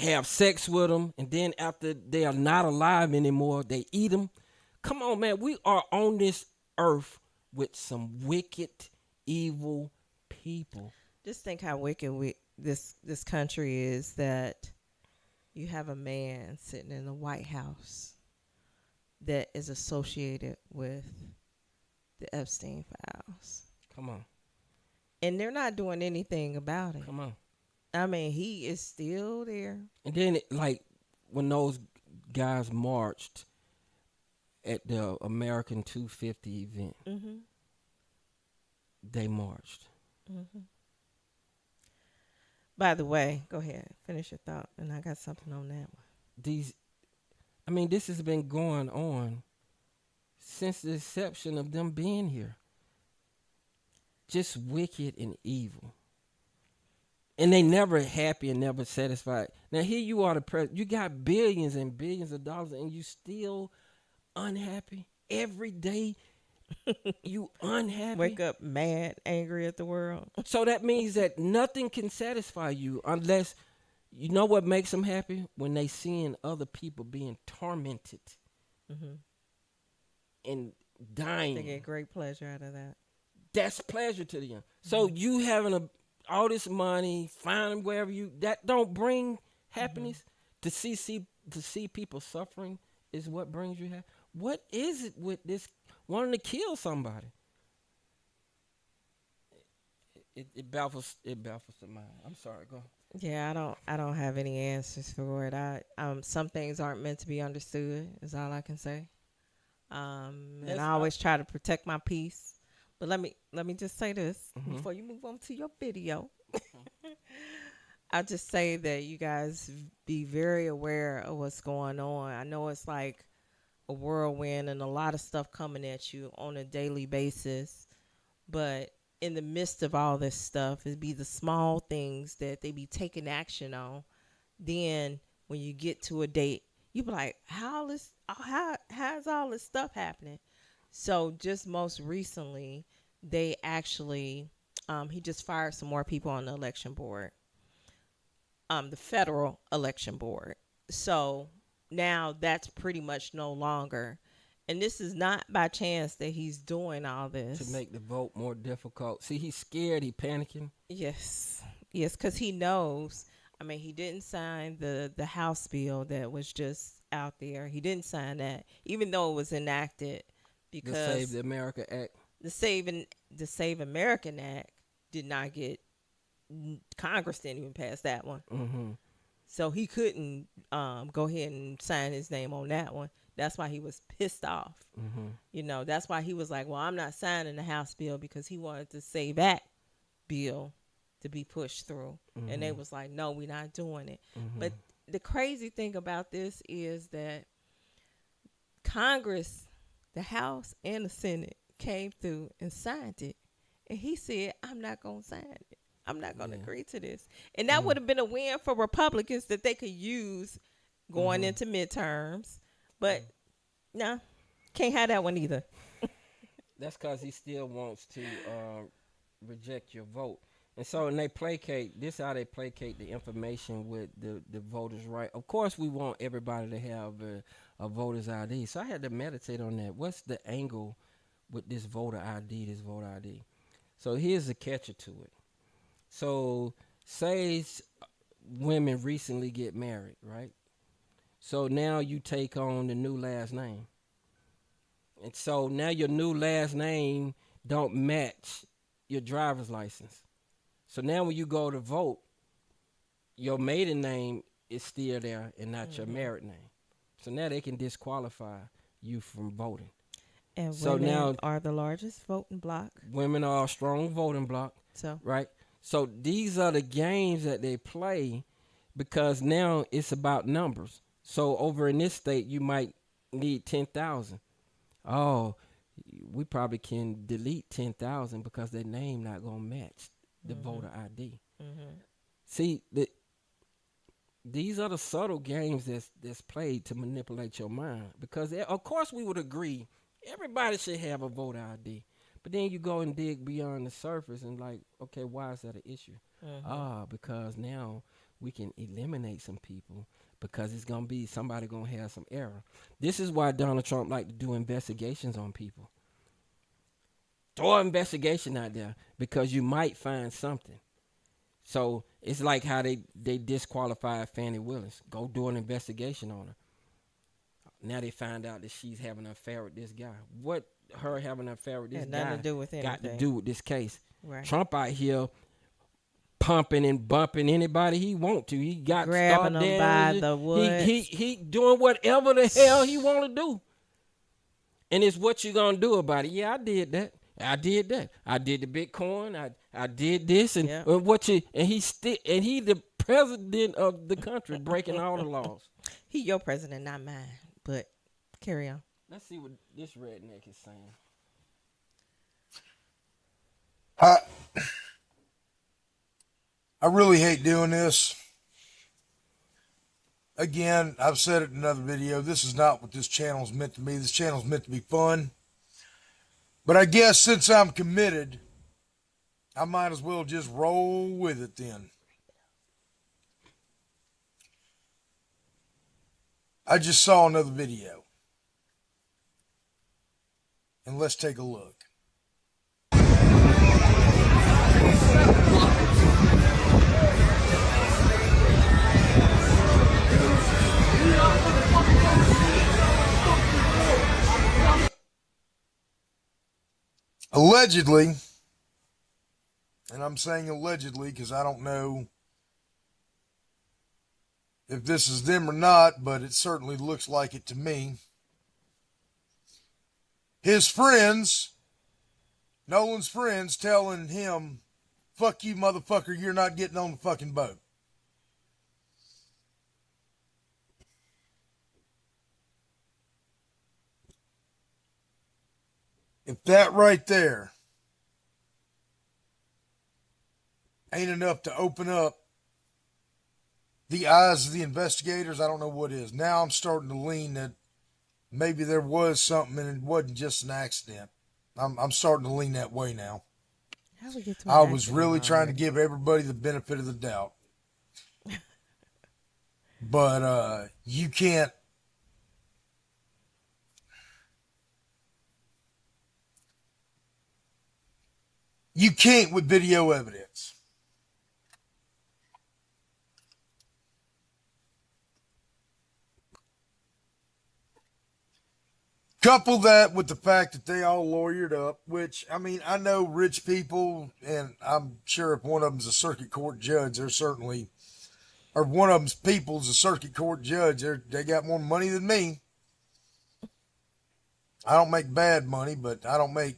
[SPEAKER 1] have sex with them, and then after they are not alive anymore, they eat them. Come on, man. We are on this earth with some wicked, evil people.
[SPEAKER 2] just think how wicked this country is, that you have a man sitting in the White House that is associated with the Epstein files.
[SPEAKER 1] Come on.
[SPEAKER 2] And they're not doing anything about it.
[SPEAKER 1] Come on.
[SPEAKER 2] I mean, he is still there.
[SPEAKER 1] And then, when those guys marched at the American 250 event, they marched.
[SPEAKER 2] By the way, go ahead, finish your thought, and I got something on that one.
[SPEAKER 1] This has been going on since the inception of them being here. Just wicked and evil. And they never happy and never satisfied. Now here you are, the president. You got billions and billions of dollars, and you still unhappy every day. You unhappy.
[SPEAKER 2] Wake up mad, angry at the world.
[SPEAKER 1] So that means that nothing can satisfy you unless, you know what makes them happy? When they seeing other people being tormented and dying.
[SPEAKER 2] They get great pleasure out of that.
[SPEAKER 1] That's pleasure to them. So you having all this money, finding wherever that don't bring happiness. To see people suffering is what brings you happiness. What is it with this wanting to kill somebody? It baffles the mind. I'm sorry, go.
[SPEAKER 2] Yeah, I don't have any answers for it. Some things aren't meant to be understood, is all I can say. And I always try to protect my peace. But let me just say this before you move on to your video. I'll just say that you guys be very aware of what's going on. I know it's like a whirlwind and a lot of stuff coming at you on a daily basis, but in the midst of all this stuff, it'd be the small things that they be taking action on. Then when you get to a date, you be like, how's all this stuff happening? So just most recently, they actually, he just fired some more people on the election board, the federal election board. So now that's pretty much no longer. And this is not by chance that he's doing all this.
[SPEAKER 1] To make the vote more difficult. See, he's scared. He panicking.
[SPEAKER 2] Yes, because he knows. I mean, he didn't sign the House bill that was just out there. He didn't sign that, even though it was enacted. Because
[SPEAKER 1] the Save the America Act.
[SPEAKER 2] The Save American Act did not get, Congress didn't even pass that one. So he couldn't go ahead and sign his name on that one. That's why he was pissed off. You know, that's why he was like, well, I'm not signing the House bill, because he wanted the Save Act bill to be pushed through. And they was like, no, we're not doing it. But the crazy thing about this is that Congress, the House and the Senate, came through and signed it. And he said, I'm not going to sign it. I'm not going to agree to this. And that would have been a win for Republicans that they could use going into midterms. But no, can't have that one either.
[SPEAKER 1] That's because he still wants to reject your vote. And so, and they placate, this is how they placate the information with the voters' right. Of course, we want everybody to have a voter's ID. So I had to meditate on that. What's the angle with this voter ID, So here's the catcher to it. So say women recently get married, right? So now you take on the new last name. And so now your new last name don't match your driver's license. So now when you go to vote, your maiden name is still there and not your married name. So now they can disqualify you from voting.
[SPEAKER 2] And
[SPEAKER 1] So
[SPEAKER 2] women
[SPEAKER 1] now
[SPEAKER 2] are the largest voting bloc.
[SPEAKER 1] women are a strong voting bloc,
[SPEAKER 2] So
[SPEAKER 1] right? So these are the games that they play because now it's about numbers. So over in this state, you might need 10,000. Oh, we probably can delete 10,000 because their name not gonna match the voter ID. See, these are the subtle games that's played to manipulate your mind. Because of course we would agree everybody should have a voter ID, but then you go and dig beyond the surface and like, okay, why is that an issue? Because now we can eliminate some people because it's gonna be somebody gonna have some error. This is why Donald Trump like to do investigations on people. Throw an investigation out there because you might find something. So it's like how they disqualified Fannie Willis. Go do an investigation on her. Now they find out that she's having an affair with this guy. What her having an affair with this
[SPEAKER 2] Had
[SPEAKER 1] guy
[SPEAKER 2] nothing to do with
[SPEAKER 1] got to
[SPEAKER 2] anything.
[SPEAKER 1] do with this case?
[SPEAKER 2] Right.
[SPEAKER 1] Trump out here pumping and bumping anybody he want to. He got
[SPEAKER 2] Grabbing them by the woods.
[SPEAKER 1] He doing whatever the hell he want to do. And it's what you gonna do about it. Yeah, I did that. I did that. I did the Bitcoin. I did this and
[SPEAKER 2] Yeah.
[SPEAKER 1] he the president of the country breaking all the laws.
[SPEAKER 2] He your president, not mine. But carry on.
[SPEAKER 1] Let's see what this redneck is saying.
[SPEAKER 10] I really hate doing this. Again, I've said it in another video. This is not what this channel is meant to be. This channel is meant to be fun. But I guess since I'm committed, I might as well just roll with it then. I just saw another video. And let's take a look. Allegedly, and I'm saying allegedly because I don't know if this is them or not, but it certainly looks like it to me. His friends, Nolan's friends, telling him, "Fuck you, motherfucker, you're not getting on the fucking boat." If that right there ain't enough to open up the eyes of the investigators, I don't know what is. Now I'm starting to lean that maybe there was something and it wasn't just an accident. I'm starting to lean that way now.
[SPEAKER 2] How we get to
[SPEAKER 10] I was really trying to give everybody the benefit of the doubt. But you can't. You can't with video evidence. Couple that with the fact that they all lawyered up, which, I mean, I know rich people, and I'm sure if one of them's a circuit court judge, they're certainly, or one of them's people's a circuit court judge, they got more money than me. I don't make bad money, but I don't make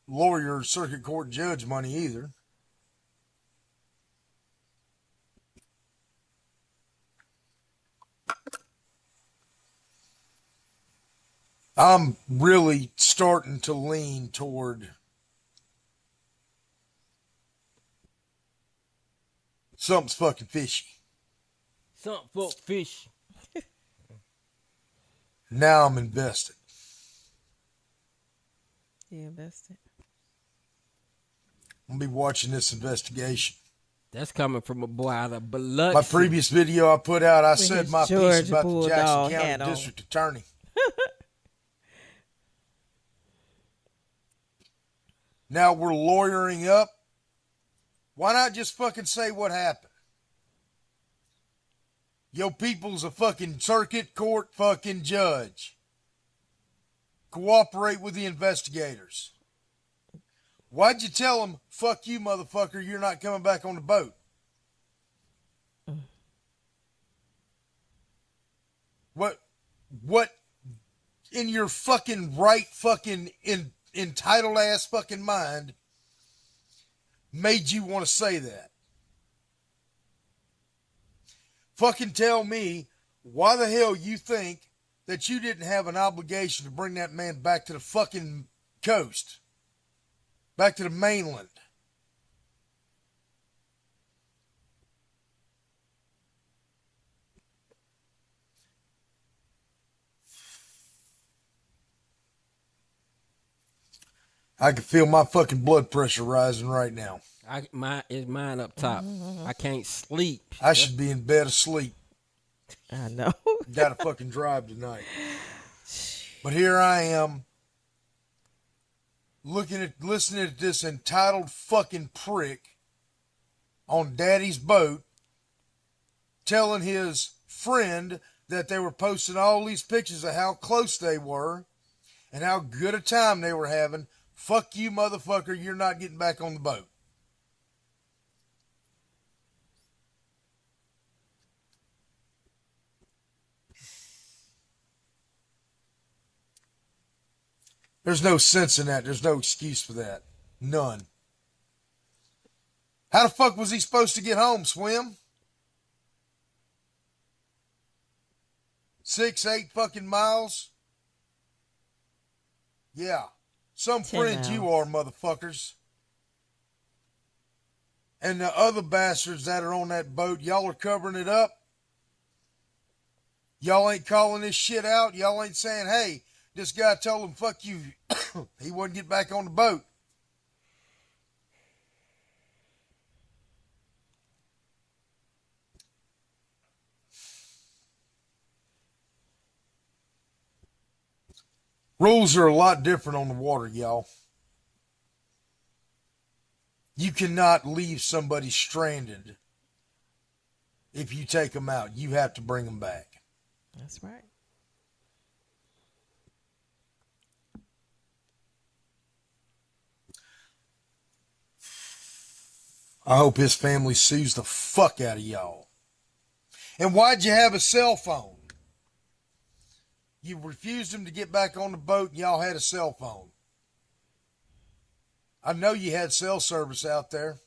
[SPEAKER 10] lawyer, circuit court judge money either. I'm really starting to lean toward something's fucking fishy.
[SPEAKER 1] Something fuck fish.
[SPEAKER 10] Now I'm invested.
[SPEAKER 2] You invested.
[SPEAKER 10] I'm going to be watching this investigation.
[SPEAKER 1] That's coming from a boy out of Biloxi.
[SPEAKER 10] My previous video I put out, I said
[SPEAKER 2] his
[SPEAKER 10] my piece
[SPEAKER 2] Georgia
[SPEAKER 10] about the
[SPEAKER 2] Bulldog
[SPEAKER 10] Jackson
[SPEAKER 2] hat
[SPEAKER 10] County
[SPEAKER 2] on.
[SPEAKER 10] District Attorney. Now we're lawyering up. Why not just fucking say what happened? Yo, people's a fucking circuit court fucking judge. Cooperate with the investigators. Why'd you tell them, "Fuck you, motherfucker, you're not coming back on the boat"? What in your fucking right fucking entitled ass fucking mind made you want to say that? Fucking tell me why the hell you think that you didn't have an obligation to bring that man back to the fucking coast, back to the mainland. I can feel my fucking blood pressure rising right now.
[SPEAKER 1] Mine up top. I can't sleep.
[SPEAKER 10] I should be in bed asleep.
[SPEAKER 2] I know.
[SPEAKER 10] Got to fucking drive tonight. But here I am, listening to this entitled fucking prick on Daddy's boat, telling his friend that they were posting all these pictures of how close they were and how good a time they were having. Fuck you, motherfucker. You're not getting back on the boat. There's no sense in that. There's no excuse for that. None. How the fuck was he supposed to get home, Swim? 6, 8 fucking miles? Yeah. Some
[SPEAKER 2] 10
[SPEAKER 10] friends you
[SPEAKER 2] miles.
[SPEAKER 10] are, motherfuckers. And the other bastards that are on that boat, y'all are covering it up. Y'all ain't calling this shit out. Y'all ain't saying, hey, this guy told him, fuck you. He wouldn't get back on the boat. Rules are a lot different on the water, y'all. You cannot leave somebody stranded if you take them out. You have to bring them back.
[SPEAKER 2] That's right.
[SPEAKER 10] I hope his family sues the fuck out of y'all. And why'd you have a cell phone? You refused him to get back on the boat and y'all had a cell phone. I know you had cell service out there.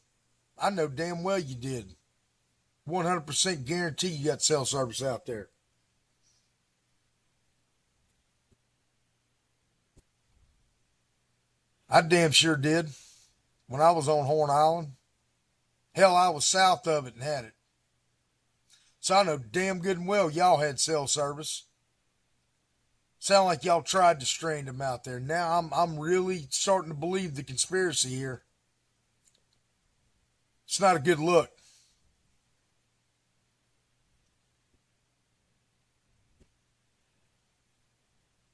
[SPEAKER 10] I know damn well you did. 100% guarantee you got cell service out there. I damn sure did. When I was on Horn Island. Hell, I was south of it and had it. So I know damn good and well y'all had cell service. Sound like y'all tried to strand him out there. Now I'm really starting to believe the conspiracy here. It's not a good look.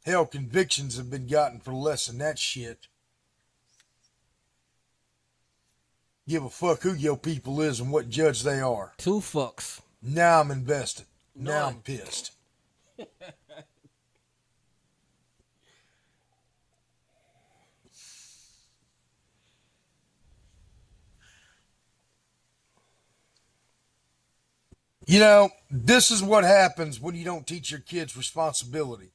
[SPEAKER 10] Hell, convictions have been gotten for less than that shit. Give a fuck who your people is and what judge they are.
[SPEAKER 1] 2 fucks.
[SPEAKER 10] Now I'm invested. Now
[SPEAKER 1] None.
[SPEAKER 10] I'm pissed. You know, this is what happens when you don't teach your kids responsibility.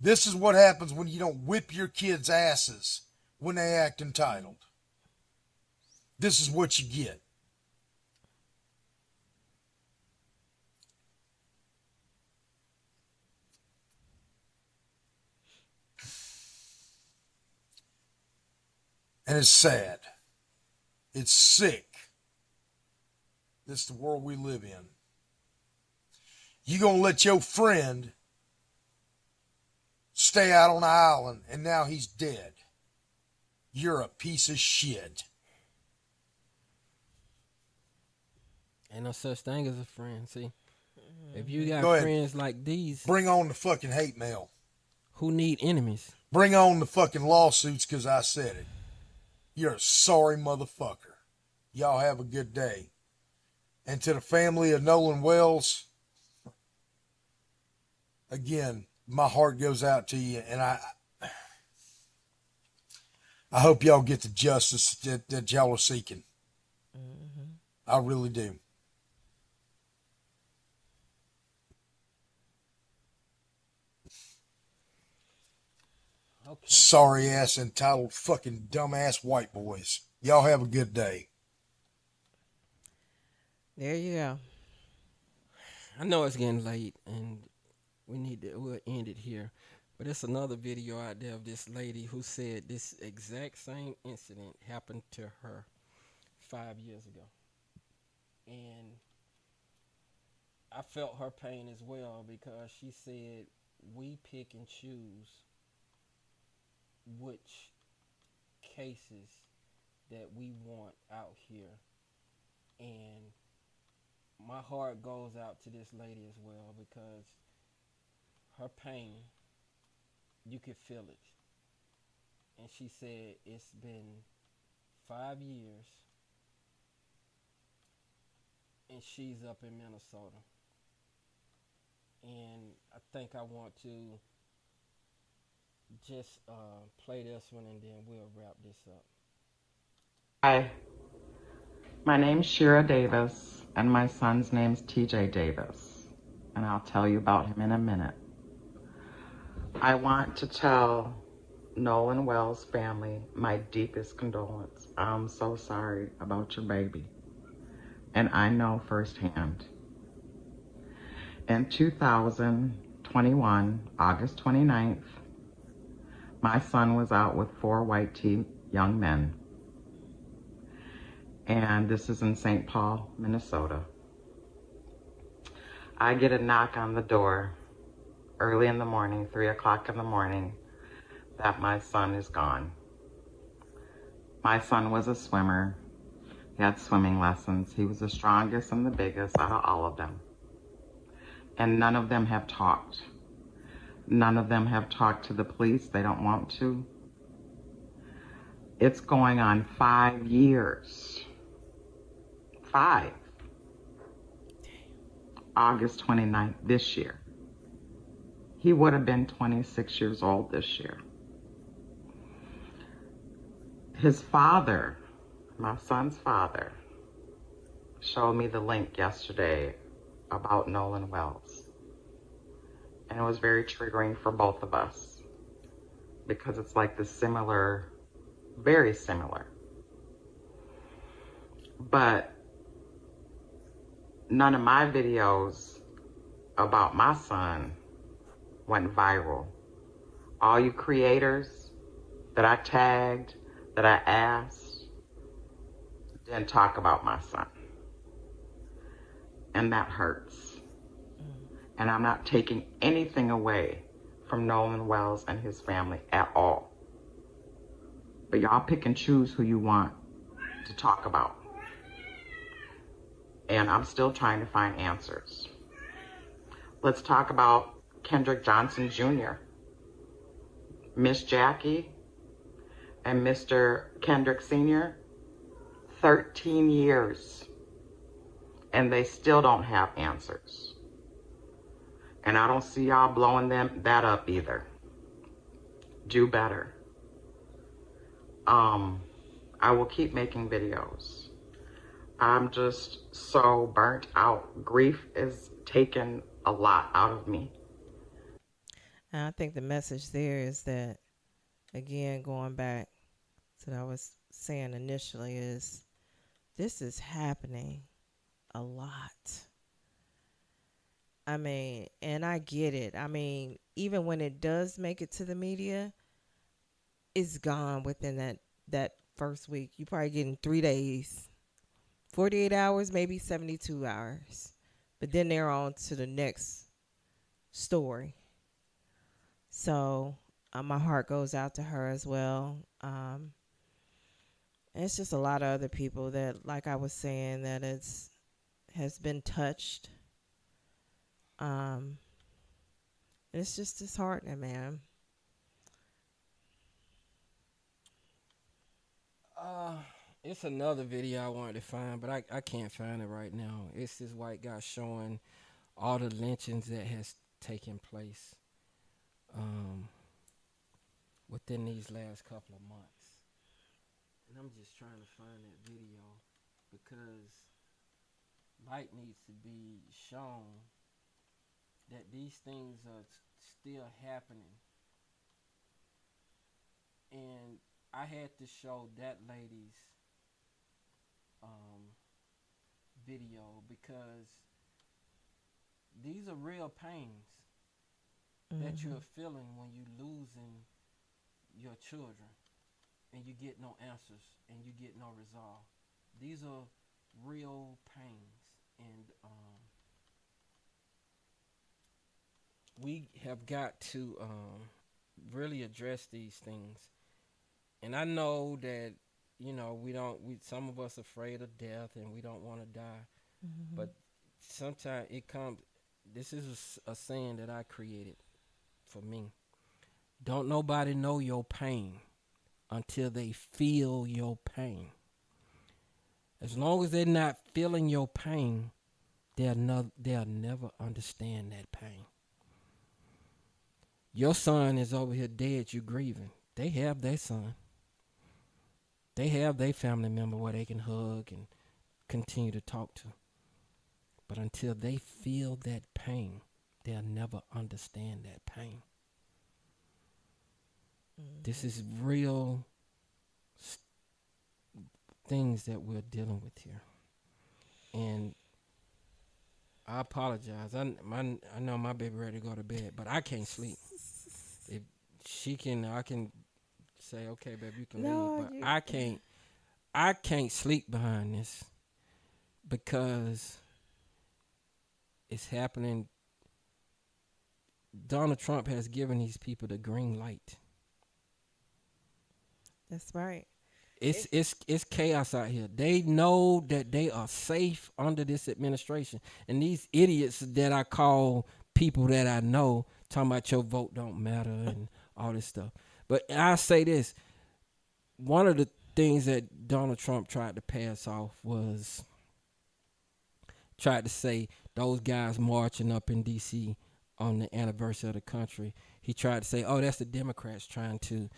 [SPEAKER 10] This is what happens when you don't whip your kids' asses when they act entitled. This is what you get. And it's sad. It's sick. This is the world we live in. You gonna let your friend stay out on the island and now he's dead. You're a piece of shit.
[SPEAKER 1] Ain't no such thing as a friend. See, if you got
[SPEAKER 10] Go ahead.
[SPEAKER 1] friends like these
[SPEAKER 10] Bring on the fucking hate mail.
[SPEAKER 1] who need enemies,
[SPEAKER 10] Bring on the fucking lawsuits because I said it. You're a sorry motherfucker. Y'all have a good day. And to the family of Nolan Wells, again, my heart goes out to you, and I hope y'all get the justice that y'all are seeking.
[SPEAKER 2] Mm-hmm.
[SPEAKER 10] I really do.
[SPEAKER 1] Okay.
[SPEAKER 10] Sorry ass, entitled, fucking dumbass white boys. Y'all have a good day.
[SPEAKER 2] There you go.
[SPEAKER 1] I know it's getting late, and we'll end it here. But it's another video out there of this lady who said this exact same incident happened to her 5 years ago. And I felt her pain as well, because she said we pick and choose which cases that we want out here. And my heart goes out to this lady as well, because her pain, you could feel it. And she said it's been 5 years and she's up in Minnesota. And I think I want to just play this one, and then we'll wrap this up.
[SPEAKER 11] Hi, my name's Shira Davis, and my son's name's TJ Davis, and I'll tell you about him in a minute. I want to tell Nolan Wells' family my deepest condolence. I'm so sorry about your baby, and I know firsthand. In 2021, August 29th, my son was out with 4 white tee young men. And this is in St. Paul, Minnesota. I get a knock on the door early in the morning, 3 o'clock in the morning, that my son is gone. My son was a swimmer. He had swimming lessons. He was the strongest and the biggest out of all of them. And none of them have talked. None of them have talked to the police. They don't want to. It's going on 5 years. 5. August 29th this year. He would have been 26 years old this year. His father, my son's father, showed me the link yesterday about Nolan Wells. And it was very triggering for both of us, because it's like the similar, very similar. But none of my videos about my son went viral. All you creators that I tagged, that I asked, didn't talk about my son. And that hurts. And I'm not taking anything away from Nolan Wells and his family at all. But y'all pick and choose who you want to talk about. And I'm still trying to find answers. Let's talk about Kendrick Johnson Jr., Miss Jackie, and Mr. Kendrick Sr., 13 years. And they still don't have answers. And I don't see y'all blowing that up either. Do better. I will keep making videos. I'm just so burnt out. Grief is taking a lot out of me.
[SPEAKER 2] And I think the message there is that, again, going back to what I was saying initially, is this is happening a lot. I mean, and I get it. I mean, even when it does make it to the media, it's gone within that first week. You probably getting 3 days, 48 hours, maybe 72 hours. But then they're on to the next story. So my heart goes out to her as well. And it's just a lot of other people that, like I was saying, that has been touched. It's just disheartening, man.
[SPEAKER 1] It's another video I wanted to find, but I can't find it right now. It's this white guy showing all the lynchings that has taken place within these last couple of months. And I'm just trying to find that video, because light needs to be shown that these things are still happening And I had to show that lady's video because these are real pains that you're feeling when you losing your children and you get no answers and you get no resolve. These are real pains, and we have got to really address these things. And I know that, you know, some of us afraid of death and we don't want to die, but sometimes it comes. This is a saying that I created for me. Don't nobody know your pain until they feel your pain. As long as they're not feeling your pain, they'll never understand that pain. Your son is over here dead, you grieving. They have their son. They have their family member where they can hug and continue to talk to. But until they feel that pain, they'll never understand that pain. This is real things that we're dealing with here. And I apologize. I know my baby ready to go to bed, but I can't sleep. If she can, I can say, okay, baby, you can leave. But I can't sleep behind this because it's happening. Donald Trump has given these people the green light.
[SPEAKER 2] That's right.
[SPEAKER 1] It's chaos out here. They know that they are safe under this administration. And these idiots that I call people that I know talking about your vote don't matter and all this stuff. But I say this. One of the things that Donald Trump tried to pass off was tried to say those guys marching up in D.C. on the anniversary of the country. He tried to say, oh, that's the Democrats trying to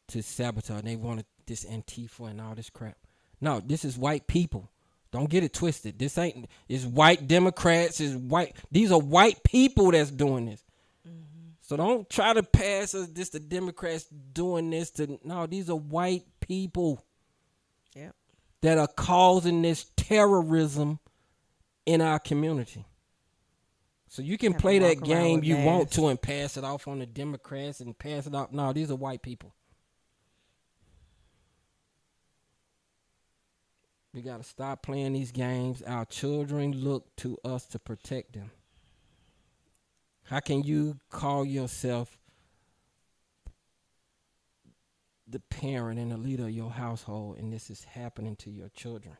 [SPEAKER 1] sabotage. They wanted this Antifa and all this crap. No, this is white people. Don't get it twisted. It's white Democrats. These are white people that's doing this. So don't try to pass us this, the Democrats doing this. No, these are white people that are causing this terrorism in our community. So you can play that game you want to and pass it off on the Democrats and pass it off. No, these are white people. We got to stop playing these games. Our children look to us to protect them. How can you call yourself the parent and the leader of your household and this is happening to your children?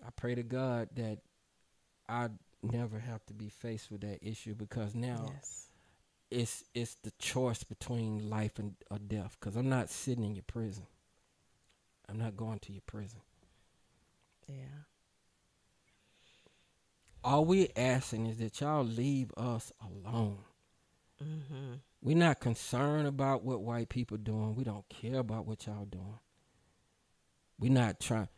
[SPEAKER 1] I pray to God that I never have to be faced with that issue, because now it's the choice between life and or death, because I'm not sitting in your prison. I'm not going to your prison.
[SPEAKER 2] Yeah.
[SPEAKER 1] All we're asking is that y'all leave us alone. We're not concerned about what white people doing. We don't care about what y'all doing. We're not trying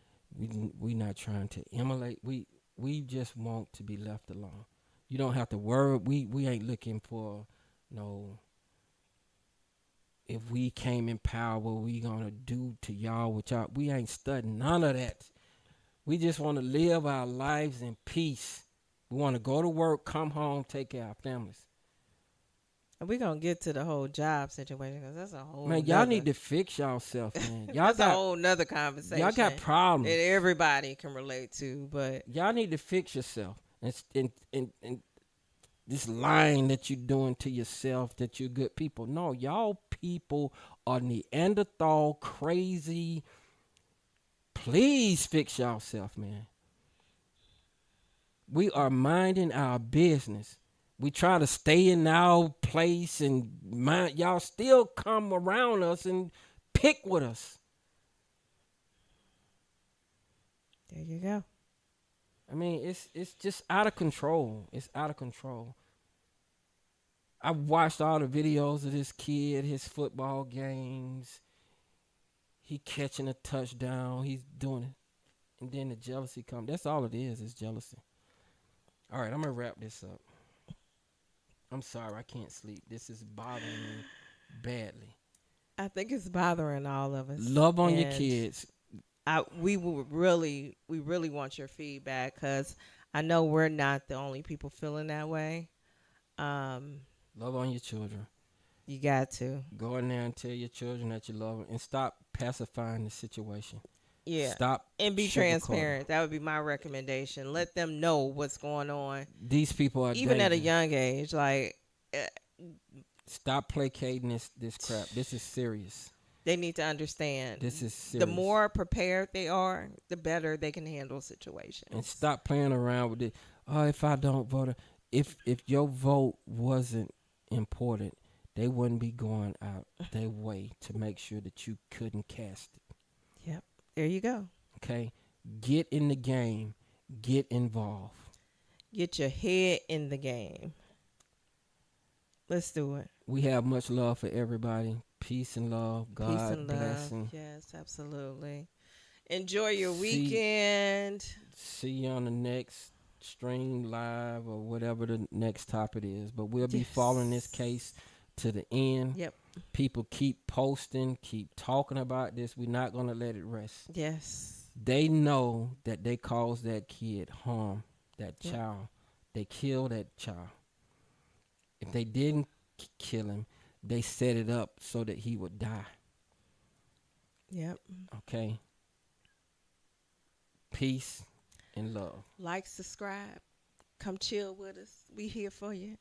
[SPEAKER 1] to emulate. We just want to be left alone. You don't have to worry. We ain't looking for no. If we came in power, what we gonna do to y'all with y'all? We ain't studying none of that. We just want to live our lives in peace. We want to go to work, come home, take care of our families.
[SPEAKER 2] And we're going to get to the whole job situation, because that's a whole
[SPEAKER 1] y'all need to fix yourself, man. Y'all
[SPEAKER 2] that's a whole nother conversation.
[SPEAKER 1] Y'all got problems
[SPEAKER 2] that everybody can relate to, but
[SPEAKER 1] y'all need to fix yourself. And this lying that you're doing to yourself that you're good people. No, y'all people are Neanderthal crazy. Please fix yourself, man. We are minding our business. We try to stay in our place and mind. Y'all still come around us and pick with us.
[SPEAKER 2] There you go.
[SPEAKER 1] I mean, it's just out of control. It's out of control. I watched all the videos of this kid, his football games. He catching a touchdown. He's doing it. And then the jealousy comes. That's all it is jealousy. All right, I'm going to wrap this up. I'm sorry, I can't sleep. This is bothering me badly.
[SPEAKER 2] I think it's bothering all of us.
[SPEAKER 1] Love on your
[SPEAKER 2] And
[SPEAKER 1] kids.
[SPEAKER 2] we really want your feedback, because I know we're not the only people feeling that way.
[SPEAKER 1] Love on your children.
[SPEAKER 2] You got to.
[SPEAKER 1] Go in there and tell your children that you love them, and stop pacifying the situation.
[SPEAKER 2] Yeah.
[SPEAKER 1] Stop
[SPEAKER 2] And be
[SPEAKER 1] sugarcoating.
[SPEAKER 2] transparent. That would be my recommendation. Let them know what's going on.
[SPEAKER 1] These people are
[SPEAKER 2] Even at a
[SPEAKER 1] dangerous.
[SPEAKER 2] young age. Like,
[SPEAKER 1] Stop placating this crap. This is serious.
[SPEAKER 2] they need to understand.
[SPEAKER 1] This is serious.
[SPEAKER 2] The more prepared they are, the better they can handle situations.
[SPEAKER 1] And stop playing around with it. Oh, if I don't vote, if your vote wasn't important, they wouldn't be going out their way to make sure that you couldn't cast it.
[SPEAKER 2] Yep. There you go.
[SPEAKER 1] Okay? Get in the game. Get involved.
[SPEAKER 2] Get your head in the game. Let's do it.
[SPEAKER 1] We have much love for everybody. Peace and love. God
[SPEAKER 2] Peace and
[SPEAKER 1] bless.
[SPEAKER 2] love. Yes, absolutely. Enjoy your
[SPEAKER 1] See-
[SPEAKER 2] weekend.
[SPEAKER 1] See you on the next stream live or whatever the next topic is. But we'll be
[SPEAKER 2] Yes.
[SPEAKER 1] following this case to the end.
[SPEAKER 2] Yep.
[SPEAKER 1] People keep posting, keep talking about this. We're not going to let it rest.
[SPEAKER 2] Yes.
[SPEAKER 1] They know that they caused that kid harm, that
[SPEAKER 2] Yep.
[SPEAKER 1] child. They killed that child. If they didn't kill him, they set it up so that he would die.
[SPEAKER 2] Yep.
[SPEAKER 1] Okay? Peace and love.
[SPEAKER 2] Like, subscribe. Come chill with us. We here for you.